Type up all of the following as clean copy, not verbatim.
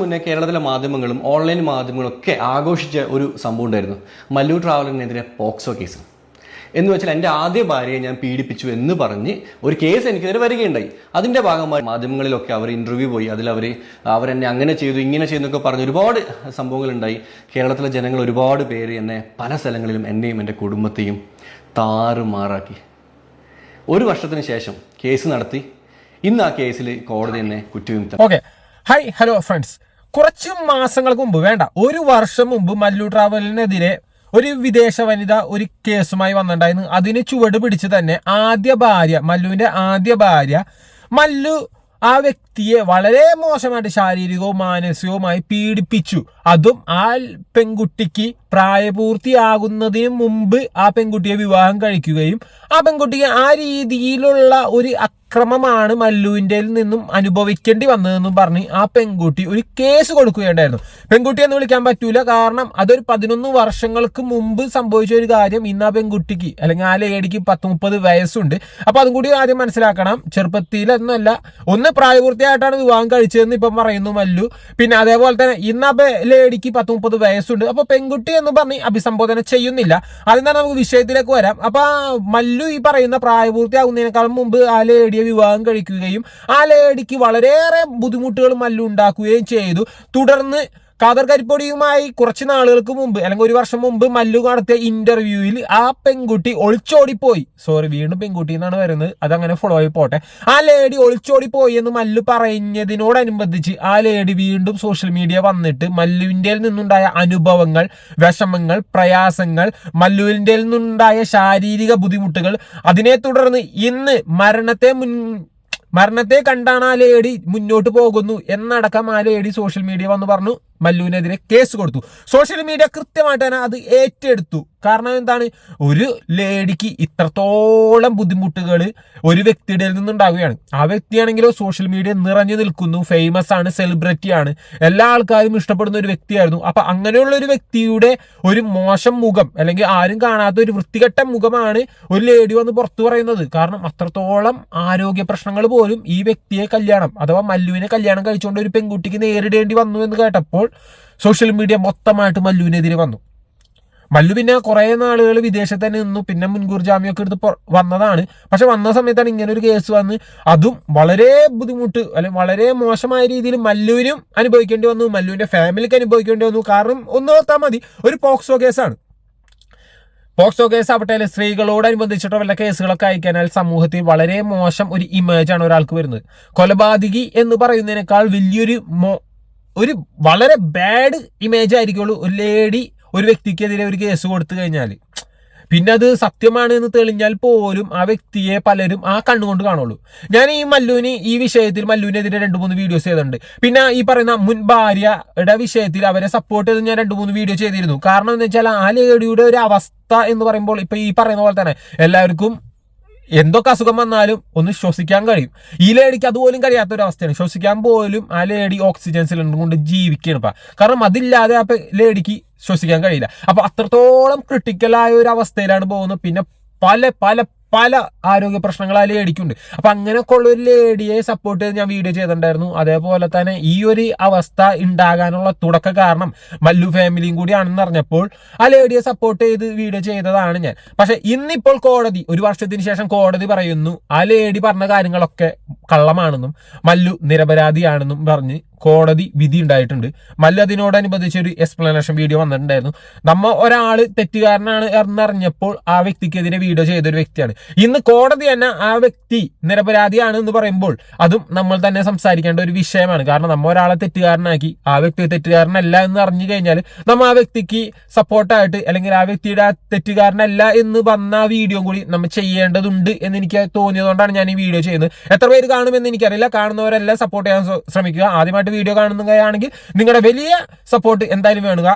മുന്നേ കേരളത്തിലെ മാധ്യമങ്ങളും ഓൺലൈൻ മാധ്യമങ്ങളും ഒക്കെ ആഘോഷിച്ച ഒരു സംഭവം ഉണ്ടായിരുന്നു. മല്ലു ട്രാവലറിനെതിരെ പോക്സോ കേസ് എന്ന് വെച്ചാൽ എൻ്റെ ആദ്യ ഭാര്യയെ ഞാൻ പീഡിപ്പിച്ചു എന്ന് പറഞ്ഞ് ഒരു കേസ് എനിക്കെതിരെ വരികയുണ്ടായി. അതിൻ്റെ ഭാഗമായി മാധ്യമങ്ങളിലൊക്കെ അവർ ഇൻ്റർവ്യൂ പോയി, അതിൽ അവരെന്നെ അങ്ങനെ ചെയ്തു ഇങ്ങനെ ചെയ്തെന്നൊക്കെ പറഞ്ഞ് ഒരുപാട് സംഭവങ്ങളുണ്ടായി. കേരളത്തിലെ ജനങ്ങൾ ഒരുപാട് പേര് എന്നെ പല സ്ഥലങ്ങളിലും എന്നെയും എൻ്റെ കുടുംബത്തെയും താറുമാറാക്കി. ഒരു വർഷത്തിന് ശേഷം കേസ് നടത്തി. ഇന്ന് ആ കേസിൽ കോടതി എന്നെ കുറ്റവിമുക്തം. Okay, hi hello friends. കുറച്ച് മാസങ്ങൾക്ക് മുമ്പ്, വേണ്ട ഒരു വർഷം മുമ്പ് മല്ലു ട്രാവലിനെതിരെ ഒരു വിദേശ വനിത ഒരു കേസുമായി വന്നിട്ടുണ്ടായിരുന്നു. അതിന് ചുവട് പിടിച്ച് തന്നെ മല്ലുവിന്റെ ആദ്യ ഭാര്യ മല്ലു ആ വ്യക്തിയെ വളരെ മോശമായിട്ട് ശാരീരികവും മാനസികവുമായി പീഡിപ്പിച്ചു. അതും ആ പെൺകുട്ടിക്ക് പ്രായപൂർത്തിയാകുന്നതിന് മുമ്പ് ആ പെൺകുട്ടിയെ വിവാഹം കഴിക്കുകയും ആ പെൺകുട്ടിക്ക് ആ രീതിയിലുള്ള ഒരു അക്രമമാണ് മല്ലുവിൻ്റെ നിന്നും അനുഭവിക്കേണ്ടി വന്നതെന്നും പറഞ്ഞ് ആ പെൺകുട്ടി ഒരു കേസ് കൊടുക്കുകയുണ്ടായിരുന്നു. പെൺകുട്ടി എന്ന് വിളിക്കാൻ പറ്റൂല, കാരണം അതൊരു 11 വർഷങ്ങൾക്ക് മുമ്പ് സംഭവിച്ച ഒരു കാര്യം. ഇന്ന് ആ പെൺകുട്ടിക്ക് അല്ലെങ്കിൽ ആ ലേഡിക്ക് 30 വയസ്സുണ്ട്. അപ്പൊ അതും കൂടി ആദ്യം മനസ്സിലാക്കണം. ചെറുപ്പത്തിലൊന്നുമല്ല, ഒന്ന് പ്രായപൂർത്തിയായിട്ടാണ് വിവാഹം കഴിച്ചതെന്ന് ഇപ്പം പറയുന്നു മല്ലു. പിന്നെ അതേപോലെ തന്നെ ഇന്ന് ആ ലേഡിക്ക് 30 വയസ്സുണ്ട്. അപ്പൊ പെൺകുട്ടി എന്ന് പറഞ്ഞ് അഭിസംബോധന ചെയ്യുന്നില്ല. അതിൽ തന്നെ നമുക്ക് വിഷയത്തിലേക്ക് വരാം. അപ്പൊ മല്ലു ഈ പറയുന്ന പ്രായപൂർത്തിയാകുന്നതിനേക്കാളും മുമ്പ് ആ ലേഡിയെ വിവാഹം കഴിക്കുകയും ആ ലേഡിക്ക് വളരെയേറെ ബുദ്ധിമുട്ടുകൾ മല്ലു ഉണ്ടാക്കുകയും ചെയ്തു. തുടർന്ന് ഖാദർ കരിപ്പൊടിയുമായി കുറച്ച് നാളുകൾക്ക് മുമ്പ് അല്ലെങ്കിൽ ഒരു വർഷം മുമ്പ് മല്ലു നടത്തിയ ഇന്റർവ്യൂവിൽ ആ പെൺകുട്ടി ഒളിച്ചോടിപ്പോയി. വീണ്ടും പെൺകുട്ടി എന്നാണ് വരുന്നത്, അതങ്ങനെ ഫോളോ ആയി പോട്ടെ. ആ ലേഡി ഒളിച്ചോടിപ്പോയി എന്ന് മല്ലു പറഞ്ഞതിനോടനുബന്ധിച്ച് ആ ലേഡി വീണ്ടും സോഷ്യൽ മീഡിയ വന്നിട്ട് മല്ലുവിൻ്റെ നിന്നുണ്ടായ അനുഭവങ്ങൾ, വിഷമങ്ങൾ, പ്രയാസങ്ങൾ, മല്ലുവിൻ്റെ നിന്നുണ്ടായ ശാരീരിക ബുദ്ധിമുട്ടുകൾ, അതിനെ തുടർന്ന് ഇന്ന് മരണത്തെ കണ്ടാണ് ആ ലേഡി മുന്നോട്ട് പോകുന്നു എന്നടക്കം ആ ലേഡി സോഷ്യൽ മീഡിയ വന്ന് പറഞ്ഞു മല്ലുവിനെതിരെ കേസ് കൊടുത്തു. സോഷ്യൽ മീഡിയ കൃത്യമായിട്ട് തന്നെ അത് ഏറ്റെടുത്തു. കാരണം എന്താണ്, ഒരു ലേഡിക്ക് ഇത്രത്തോളം ബുദ്ധിമുട്ടുകൾ ഒരു വ്യക്തിയുടെ നിന്നുണ്ടാവുകയാണ്. ആ വ്യക്തിയാണെങ്കിലോ സോഷ്യൽ മീഡിയ നിറഞ്ഞു നിൽക്കുന്നു, ഫേമസ് ആണ്, സെലിബ്രിറ്റി ആണ്, എല്ലാ ആൾക്കാരും ഇഷ്ടപ്പെടുന്ന ഒരു വ്യക്തിയായിരുന്നു. അപ്പൊ അങ്ങനെയുള്ള ഒരു വ്യക്തിയുടെ ഒരു മോശം മുഖം അല്ലെങ്കിൽ ആരും കാണാത്ത ഒരു വൃത്തികെട്ട മുഖമാണ് ഒരു ലേഡി വന്ന് പുറത്തു പറയുന്നത്. കാരണം അത്രത്തോളം ആരോഗ്യ പ്രശ്നങ്ങൾ പോലും ഈ വ്യക്തിയെ അഥവാ മല്ലുവിനെ കല്യാണം കഴിച്ചുകൊണ്ട് ഒരു പെൺകുട്ടിക്ക് നേരിടേണ്ടി വന്നു എന്ന് കേട്ടപ്പോൾ സോഷ്യൽ മീഡിയ മൊത്തമായിട്ട് മല്ലുവിനെതിരെ വന്നു. മല്ലു പിന്നെ കുറെ നാളുകൾ വിദേശത്ത് തന്നെ നിന്നു, പിന്നെ മുൻകൂർ ജാമ്യമൊക്കെ എടുത്ത് വന്നതാണ്. പക്ഷെ വന്ന സമയത്താണ് ഇങ്ങനെ ഒരു കേസ് വന്ന്, അതും വളരെ ബുദ്ധിമുട്ട് അല്ലെങ്കിൽ വളരെ മോശമായ രീതിയിൽ മല്ലുവിനും അനുഭവിക്കേണ്ടി വന്നു, മല്ലുവിന്റെ ഫാമിലിക്ക് അനുഭവിക്കേണ്ടി വന്നു. കാരണം ഒന്ന് ഓർത്താൽ മതി, ഒരു പോക്സോ കേസാണ്. പോക്സോ കേസ് ആവട്ടെ, സ്ത്രീകളോടനുബന്ധിച്ചിട്ടോ വല്ല കേസുകളൊക്കെ അയക്കാനാൽ സമൂഹത്തിൽ വളരെ മോശം ഒരു ഇമേജാണ് ഒരാൾക്ക് വരുന്നത്. കൊലപാതകി എന്ന് പറയുന്നതിനേക്കാൾ വലിയൊരു വളരെ ബാഡ് ഇമേജ് ആയിരിക്കുള്ളൂ ഒരു ലേഡി ഒരു വ്യക്തിക്കെതിരെ ഒരു കേസ് കൊടുത്തു കഴിഞ്ഞാൽ. പിന്നെ അത് സത്യമാണ് എന്ന് തെളിഞ്ഞാൽ പോലും ആ വ്യക്തിയെ പലരും ആ കണ്ണുകൊണ്ട് കാണുള്ളൂ. ഞാൻ ഈ വിഷയത്തിൽ മല്ലുവിനെതിരെ 2-3 വീഡിയോസ് ചെയ്തിട്ടുണ്ട്. പിന്നെ ഈ പറയുന്ന മുൻ ഭാര്യയുടെ വിഷയത്തിൽ അവരെ സപ്പോർട്ട് ചെയ്ത് ഞാൻ 2-3 വീഡിയോ ചെയ്തിരുന്നു. കാരണം എന്ന് വെച്ചാൽ ആ ലേഡിയുടെ ഒരു അവസ്ഥ എന്ന് പറയുമ്പോൾ ഇപ്പൊ ഈ പറയുന്ന പോലെ തന്നെ എല്ലാവർക്കും എന്തൊക്കെ അസുഖം വന്നാലും ഒന്ന് ശ്വസിക്കാൻ കഴിയും. ഈ ലേഡിക്ക് അതുപോലും കഴിയാത്തൊരവസ്ഥയാണ്. ശ്വസിക്കാൻ പോലും ആ ലേഡി ഓക്സിജൻ സിലിണ്ടർ കൊണ്ട് ജീവിക്കുകയാണ് ഇപ്പം. കാരണം അതില്ലാതെ ആ ലേഡിക്ക് ശ്വസിക്കാൻ കഴിയില്ല. അപ്പൊ അത്രത്തോളം ക്രിട്ടിക്കലായ ഒരു അവസ്ഥയിലാണ് പോകുന്നത്. പിന്നെ പല പല പല ആരോഗ്യ പ്രശ്നങ്ങൾ ആ ലേഡിക്കുണ്ട്. അപ്പൊ അങ്ങനെയൊക്കെ ഉള്ള ഒരു ലേഡിയെ സപ്പോർട്ട് ചെയ്ത് ഞാൻ വീഡിയോ ചെയ്തിട്ടുണ്ടായിരുന്നു. അതേപോലെ തന്നെ ഈ ഒരു അവസ്ഥ ഉണ്ടാകാനുള്ള തുടക്ക കാരണം മല്ലു ഫാമിലിയും കൂടി ആണെന്ന് അറിഞ്ഞപ്പോൾ ആ ലേഡിയെ സപ്പോർട്ട് ചെയ്ത് വീഡിയോ ചെയ്തതാണ് ഞാൻ. പക്ഷെ ഇന്നിപ്പോൾ കോടതി, ഒരു വർഷത്തിന് ശേഷം കോടതി പറയുന്നു ആ ലേഡി പറഞ്ഞ കാര്യങ്ങളൊക്കെ കള്ളമാണെന്നും മല്ലു നിരപരാധിയാണെന്നും പറഞ്ഞ് കോടതി വിധി ഉണ്ടായിട്ടുണ്ട്. മല്ലു അതിനോടനുബന്ധിച്ച് ഒരു എക്സ്പ്ലനേഷൻ വീഡിയോ വന്നിട്ടുണ്ടായിരുന്നു. ഒരാൾ തെറ്റുകാരനാണ് എന്നറിഞ്ഞപ്പോൾ ആ വ്യക്തിക്കെതിരെ വീഡിയോ ചെയ്തൊരു വ്യക്തിയാണ്. ഇന്ന് കോടതി തന്നെ ആ വ്യക്തി നിരപരാധിയാണ് എന്ന് പറയുമ്പോൾ അതും നമ്മൾ തന്നെ സംസാരിക്കേണ്ട ഒരു വിഷയമാണ്. കാരണം ഒരാളെ തെറ്റുകാരനാക്കി ആ വ്യക്തി തെറ്റുകാരനല്ല എന്ന് അറിഞ്ഞു കഴിഞ്ഞാൽ ആ വ്യക്തിക്ക് സപ്പോർട്ടായിട്ട് അല്ലെങ്കിൽ ആ വ്യക്തിയുടെ തെറ്റുകാരനല്ല എന്ന് വന്ന ആ വീഡിയോ കൂടി നമ്മൾ ചെയ്യേണ്ടതുണ്ട് എന്ന് എനിക്ക് തോന്നിയതുകൊണ്ടാണ് ഞാൻ ഈ വീഡിയോ ചെയ്യുന്നത്. എത്ര പേര് കാണുമെന്ന് എനിക്കറിയില്ല. കാണുന്നവരെല്ലാം സപ്പോർട്ട് ചെയ്യാൻ ശ്രമിക്കുക. ആദ്യമായിട്ട് വീഡിയോ കാണുന്നതാണെങ്കിൽ നിങ്ങളുടെ വലിയ സപ്പോർട്ട് എന്തായാലും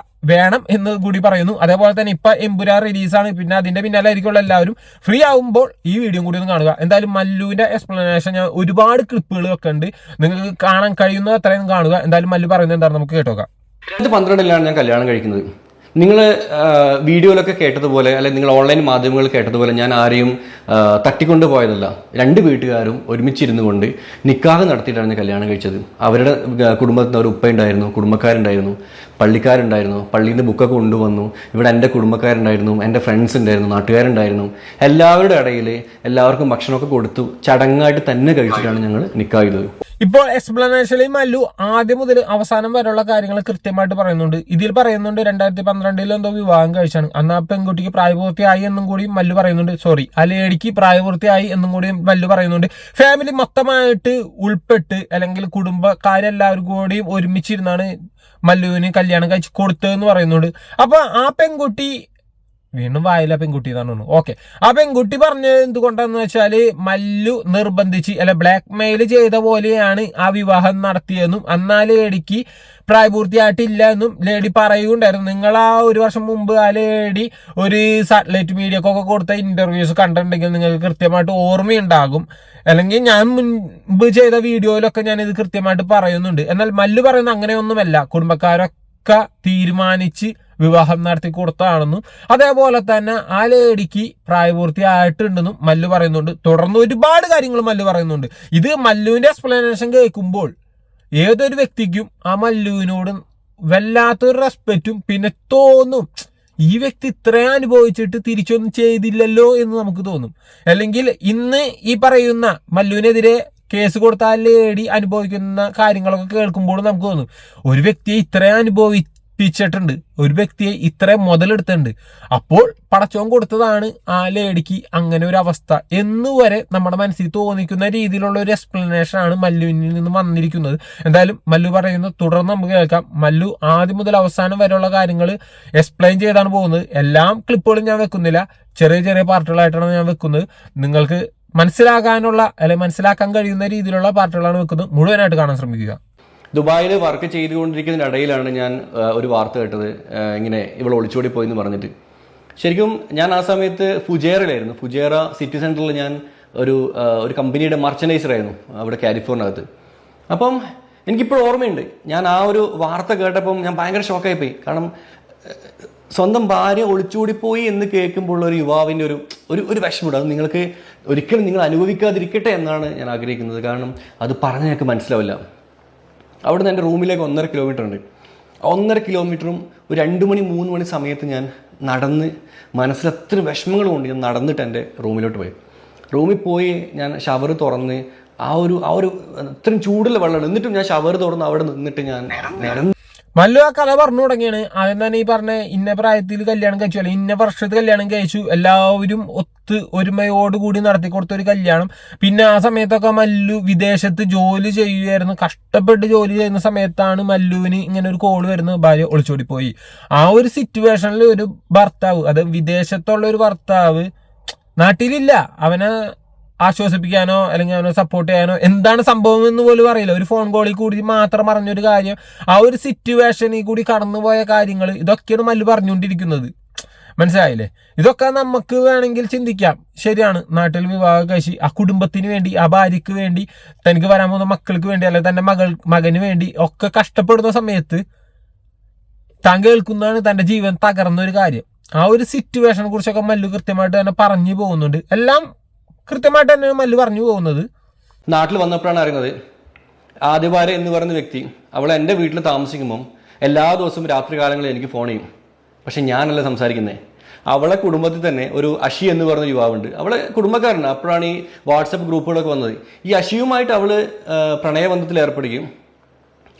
വേണം എന്ന് കൂടി പറയുന്നു. അതേപോലെ തന്നെ ഇപ്പൊ എമ്പുരാൻ റിലീസാണ്. പിന്നെ അതിന്റെ പിന്നാലെ ആയിരിക്കുള്ള എല്ലാവരും ഫ്രീ ആവുമ്പോൾ ഈ വീഡിയോ കൂടി ഒന്ന് കാണുക. എന്തായാലും മല്ലുവിന്റെ എക്സ്പ്ലനേഷൻ ഞാൻ ഒരുപാട് ക്ലിപ്പുകളൊക്കെ ഉണ്ട്, നിങ്ങൾക്ക് കാണാൻ കഴിയുന്ന അത്രയും കാണുക. എന്തായാലും മല്ലു പറയുന്നത് എന്താണ് നമുക്ക് കേട്ടോക്കാം. 2012 ഞാൻ കല്യാണം കഴിക്കുന്നത്. നിങ്ങൾ വീഡിയോയിലൊക്കെ കേട്ടതുപോലെ അല്ലെങ്കിൽ നിങ്ങൾ ഓൺലൈൻ മാധ്യമങ്ങളിൽ കേട്ടതുപോലെ ഞാൻ ആരെയും തട്ടിക്കൊണ്ട് പോയതല്ല. രണ്ട് വീട്ടുകാരും ഒരുമിച്ചിരുന്നു കൊണ്ട് നിക്കാഹ് നടത്തിയിട്ടാണ് കല്യാണം കഴിച്ചത്. അവരുടെ കുടുംബത്തിൽ ഒരു ഉപ്പയുണ്ടായിരുന്നു, കുടുംബക്കാരുണ്ടായിരുന്നു, പള്ളിക്കാരുണ്ടായിരുന്നു, പള്ളിയിൽ നിന്ന് ബുക്കൊക്കെ കൊണ്ടുവന്നു. ഇവിടെ എൻ്റെ കുടുംബക്കാരുണ്ടായിരുന്നു, എൻ്റെ ഫ്രണ്ട്സ് ഉണ്ടായിരുന്നു, നാട്ടുകാരുണ്ടായിരുന്നു. എല്ലാവരുടെ ഇടയിൽ എല്ലാവർക്കും ഭക്ഷണമൊക്കെ കൊടുത്തു ചടങ്ങായിട്ട് തന്നെ കഴിച്ചിട്ടാണ് ഞങ്ങൾ നിക്കാഹ് ചെയ്തത്. ഇപ്പോൾ എക്സ്പ്ലനേഷനിൽ മല്ലു ആദ്യം മുതൽ അവസാനം വരെയുള്ള കാര്യങ്ങൾ കൃത്യമായിട്ട് പറയുന്നുണ്ട്. ഇതിൽ പറയുന്നുണ്ട് 2012 എന്തോ വിവാഹം കഴിച്ചാണ്. അന്ന് ആ പെൺകുട്ടിക്ക് പ്രായപൂർത്തിയായി എന്നും കൂടി മല്ലു പറയുന്നുണ്ട്. സോറി, ആ ലേഡിക്ക് പ്രായപൂർത്തിയായി എന്നും കൂടി മല്ലു പറയുന്നുണ്ട്. ഫാമിലി മൊത്തമായിട്ട് ഉൾപ്പെട്ട് അല്ലെങ്കിൽ കുടുംബക്കാരെല്ലാവരും കൂടിയും ഒരുമിച്ചിരുന്നാണ് മല്ലുവിന് കല്യാണം കഴിച്ച് കൊടുത്തതെന്ന് പറയുന്നുണ്ട്. അപ്പൊ ആ പെൺകുട്ടി വീണ്ടും വായില പെൺകുട്ടി എന്നാണ് തോന്നുന്നു. ഓക്കെ, ആ പെൺകുട്ടി പറഞ്ഞത് എന്തുകൊണ്ടാന്ന് വെച്ചാല് മല്ലു നിർബന്ധിച്ച് ബ്ലാക്ക് മെയിൽ ചെയ്ത പോലെയാണ് ആ വിവാഹം നടത്തിയതെന്നും അന്നാ ലേഡിക്ക് പ്രായപൂർത്തിയായിട്ടില്ല എന്നും ലേഡി പറയുകയുണ്ടായിരുന്നു. നിങ്ങൾ ആ 1 വർഷം മുമ്പ് ആ ലേഡി ഒരു സാറ്റലൈറ്റ് മീഡിയക്കൊക്കെ കൊടുത്ത ഇന്റർവ്യൂസ് കണ്ടിട്ടുണ്ടെങ്കിൽ നിങ്ങൾക്ക് കൃത്യമായിട്ട് ഓർമ്മയുണ്ടാകും. അല്ലെങ്കിൽ ഞാൻ മുൻപ് ചെയ്ത വീഡിയോയിലൊക്കെ ഞാൻ ഇത് കൃത്യമായിട്ട് പറയുന്നുണ്ട്. എന്നാൽ മല്ലു പറയുന്നത് അങ്ങനെയൊന്നുമല്ല. കുടുംബക്കാരൊക്കെ തീരുമാനിച്ച് വിവാഹം നടത്തി കൊടുത്തതാണെന്നും അതേപോലെ തന്നെ ആ ലേഡിക്ക് പ്രായപൂർത്തിയായിട്ടുണ്ടെന്നും മല്ലു പറയുന്നുണ്ട്. തുടർന്ന് ഒരുപാട് കാര്യങ്ങൾ മല്ലു പറയുന്നുണ്ട്. ഇത് മല്ലുവിന്റെ എക്സ്പ്ലനേഷൻ കേൾക്കുമ്പോൾ ഏതൊരു വ്യക്തിക്കും ആ മല്ലുവിനോട് വല്ലാത്തൊരു റെസ്പെക്റ്റും പിന്നെ തോന്നും, ഈ വ്യക്തി ഇത്രയും അനുഭവിച്ചിട്ട് തിരിച്ചൊന്നും ചെയ്തില്ലല്ലോ എന്ന് നമുക്ക് തോന്നും. അല്ലെങ്കിൽ ഇന്ന് ഈ പറയുന്ന മല്ലുവിനെതിരെ കേസ് കൊടുത്ത ആ ലേഡി അനുഭവിക്കുന്ന കാര്യങ്ങളൊക്കെ കേൾക്കുമ്പോൾ നമുക്ക് തോന്നും, ഒരു വ്യക്തിയെ ഇത്രയും അനുഭവിപ്പിച്ചിട്ടുണ്ട്, ഒരു വ്യക്തിയെ ഇത്രയും മുതലെടുത്തിട്ടുണ്ട്, അപ്പോൾ പടച്ചോൻ കൊടുത്തതാണ് ആ ലേഡിക്ക് അങ്ങനെ ഒരു അവസ്ഥ എന്നുവരെ നമ്മുടെ മനസ്സിൽ തോന്നിക്കുന്ന രീതിയിലുള്ള ഒരു എക്സ്പ്ലനേഷൻ ആണ് മല്ലുവിൽ നിന്ന് വന്നിരിക്കുന്നത്. എന്തായാലും മല്ലു പറയുന്നത് തുടർന്ന് നമുക്ക് കേൾക്കാം. മല്ലു ആദ്യം മുതൽ അവസാനം വരെയുള്ള കാര്യങ്ങൾ എക്സ്പ്ലെയിൻ ചെയ്താണ് പോകുന്നത്. എല്ലാം ക്ലിപ്പുകളും ഞാൻ വെക്കുന്നില്ല, ചെറിയ ചെറിയ പാർട്ടുകളായിട്ടാണ് ഞാൻ വെക്കുന്നത്. നിങ്ങൾക്ക് മനസ്സിലാക്കാനുള്ള അല്ലെങ്കിൽ മനസ്സിലാക്കാൻ കഴിയുന്ന രീതിയിലുള്ള പാർട്ടുകളാണ് വെക്കുന്നത്. മുഴുവനായിട്ട് കാണാൻ ശ്രമിക്കുക. ദുബായിൽ വർക്ക് ചെയ്തുകൊണ്ടിരിക്കുന്നതിൻ്റെ ഇടയിലാണ് ഞാൻ ഒരു വാർത്ത കേട്ടത്, ഇങ്ങനെ ഇവൾ ഒളിച്ചോടി പോയെന്ന് പറഞ്ഞിട്ട്. ശരിക്കും ഞാൻ ആ സമയത്ത് ഫുജേറയിലായിരുന്നു. ഫുജേറ സിറ്റി സെൻറ്ററിൽ ഞാൻ ഒരു കമ്പനിയുടെ മർച്ചൻഡൈസറായിരുന്നു അവിടെ കാലിഫോർണിയകത്ത്. അപ്പം എനിക്കിപ്പോഴും ഓർമ്മയുണ്ട്, ഞാൻ ആ ഒരു വാർത്ത കേട്ടപ്പം ഞാൻ ഭയങ്കര ഷോക്കായിപ്പോയി. കാരണം സ്വന്തം ഭാര്യ ഒളിച്ചോടിപ്പോയി എന്ന് കേൾക്കുമ്പോൾ ഒരു യുവാവിൻ്റെ ഒരു വിഷമമുണ്ട്. അത് നിങ്ങൾക്ക് ഒരിക്കലും നിങ്ങൾ അനുഭവിക്കാതിരിക്കട്ടെ എന്നാണ് ഞാൻ ആഗ്രഹിക്കുന്നത്. കാരണം അത് പറഞ്ഞാൽ ഞങ്ങൾക്ക് മനസ്സിലാവില്ല. അവിടെ നിന്ന് എൻ്റെ റൂമിലേക്ക് 1.5 കിലോമീറ്റർ ഉണ്ട്. 1.5 കിലോമീറ്ററും ഒരു 2 മണി 3 മണി സമയത്ത് ഞാൻ നടന്ന് മനസ്സിൽ എത്ര വിഷമങ്ങളും കൊണ്ട് ഞാൻ നടന്നിട്ട് എൻ്റെ റൂമിലോട്ട് പോയി. റൂമിൽ പോയി ഞാൻ ഷവർ തുറന്ന് ആ ഒരു ഇത്രയും ചൂടുള്ള വെള്ളമാണ്, എന്നിട്ടും ഞാൻ ഷവർ തുറന്ന് അവിടെ നിന്നിട്ട് ഞാൻ നിരന്ന് മല്ലു ആ കഥ പറഞ്ഞു തുടങ്ങിയാണ്. ആദ്യം തന്നെ ഈ പറഞ്ഞ ഇന്ന പ്രായത്തിൽ കല്യാണം കഴിച്ചു, അല്ലെങ്കിൽ ഇന്ന വർഷത്തിൽ കല്യാണം കഴിച്ചു, എല്ലാവരും ഒത്ത് ഒരുമയോടുകൂടി നടത്തി കൊടുത്ത ഒരു കല്യാണം. പിന്നെ ആ സമയത്തൊക്കെ മല്ലു വിദേശത്ത് ജോലി ചെയ്യുകയായിരുന്നു. കഷ്ടപ്പെട്ട് ജോലി ചെയ്യുന്ന സമയത്താണ് മല്ലുവിന് ഇങ്ങനെ ഒരു കോള് വരുന്നത്, ഭാര്യ ഒളിച്ചോടി പോയി. ആ ഒരു സിറ്റുവേഷനിൽ ഒരു ഭർത്താവ്, അത് വിദേശത്തുള്ള ഒരു ഭർത്താവ് നാട്ടിലില്ല, അവനെ ആശ്വസിപ്പിക്കാനോ അല്ലെങ്കിൽ അവനെ സപ്പോർട്ട് ചെയ്യാനോ എന്താണ് സംഭവം എന്ന് പോലും അറിയില്ല. ഒരു ഫോൺ കോളിൽ കൂടി മാത്രം പറഞ്ഞൊരു കാര്യം, ആ ഒരു സിറ്റുവേഷനിൽ കൂടി കടന്നുപോയ കാര്യങ്ങൾ, ഇതൊക്കെയാണ് മല്ലു പറഞ്ഞുകൊണ്ടിരിക്കുന്നത്. മനസ്സിലായില്ലേ? ഇതൊക്കെ നമുക്ക് വേണമെങ്കിൽ ചിന്തിക്കാം. ശരിയാണ്, നാട്ടിൽ വിവാഹം കഴിച്ച് ആ കുടുംബത്തിന് വേണ്ടി, ആ ഭാര്യയ്ക്ക് വേണ്ടി, തനിക്ക് വരാൻ പോകുന്ന മക്കൾക്ക് വേണ്ടി, അല്ലെങ്കിൽ തന്റെ മകന് വേണ്ടി ഒക്കെ കഷ്ടപ്പെടുന്ന സമയത്ത് താൻ കേൾക്കുന്നതാണ് തന്റെ ജീവൻ തകർന്ന ഒരു കാര്യം. ആ ഒരു സിറ്റുവേഷനെ കുറിച്ചൊക്കെ മല്ലു കൃത്യമായിട്ട് തന്നെ പറഞ്ഞു പോകുന്നുണ്ട്. എല്ലാം കൃത്യമായിട്ട് തന്നെ മല്ലു പറഞ്ഞു പോകുന്നത്. നാട്ടിൽ വന്നപ്പോഴാണ് അറിയുന്നത്, ആദ്യ ഭാര്യ എന്ന് പറയുന്ന വ്യക്തി അവൾ എൻ്റെ വീട്ടിൽ താമസിക്കുമ്പം എല്ലാ ദിവസവും രാത്രി കാലങ്ങളിൽ എനിക്ക് ഫോൺ ചെയ്യും. പക്ഷെ ഞാനല്ല സംസാരിക്കുന്നത്. അവളെ കുടുംബത്തിൽ തന്നെ ഒരു അഷി എന്ന് പറയുന്ന യുവാവുണ്ട്, അവളെ കുടുംബക്കാരനാണ്. അപ്പോഴാണ് ഈ വാട്സപ്പ് ഗ്രൂപ്പുകളൊക്കെ വന്നത്. ഈ അഷിയുമായിട്ട് അവൾ പ്രണയബന്ധത്തിൽ ഏർപ്പെടുകയും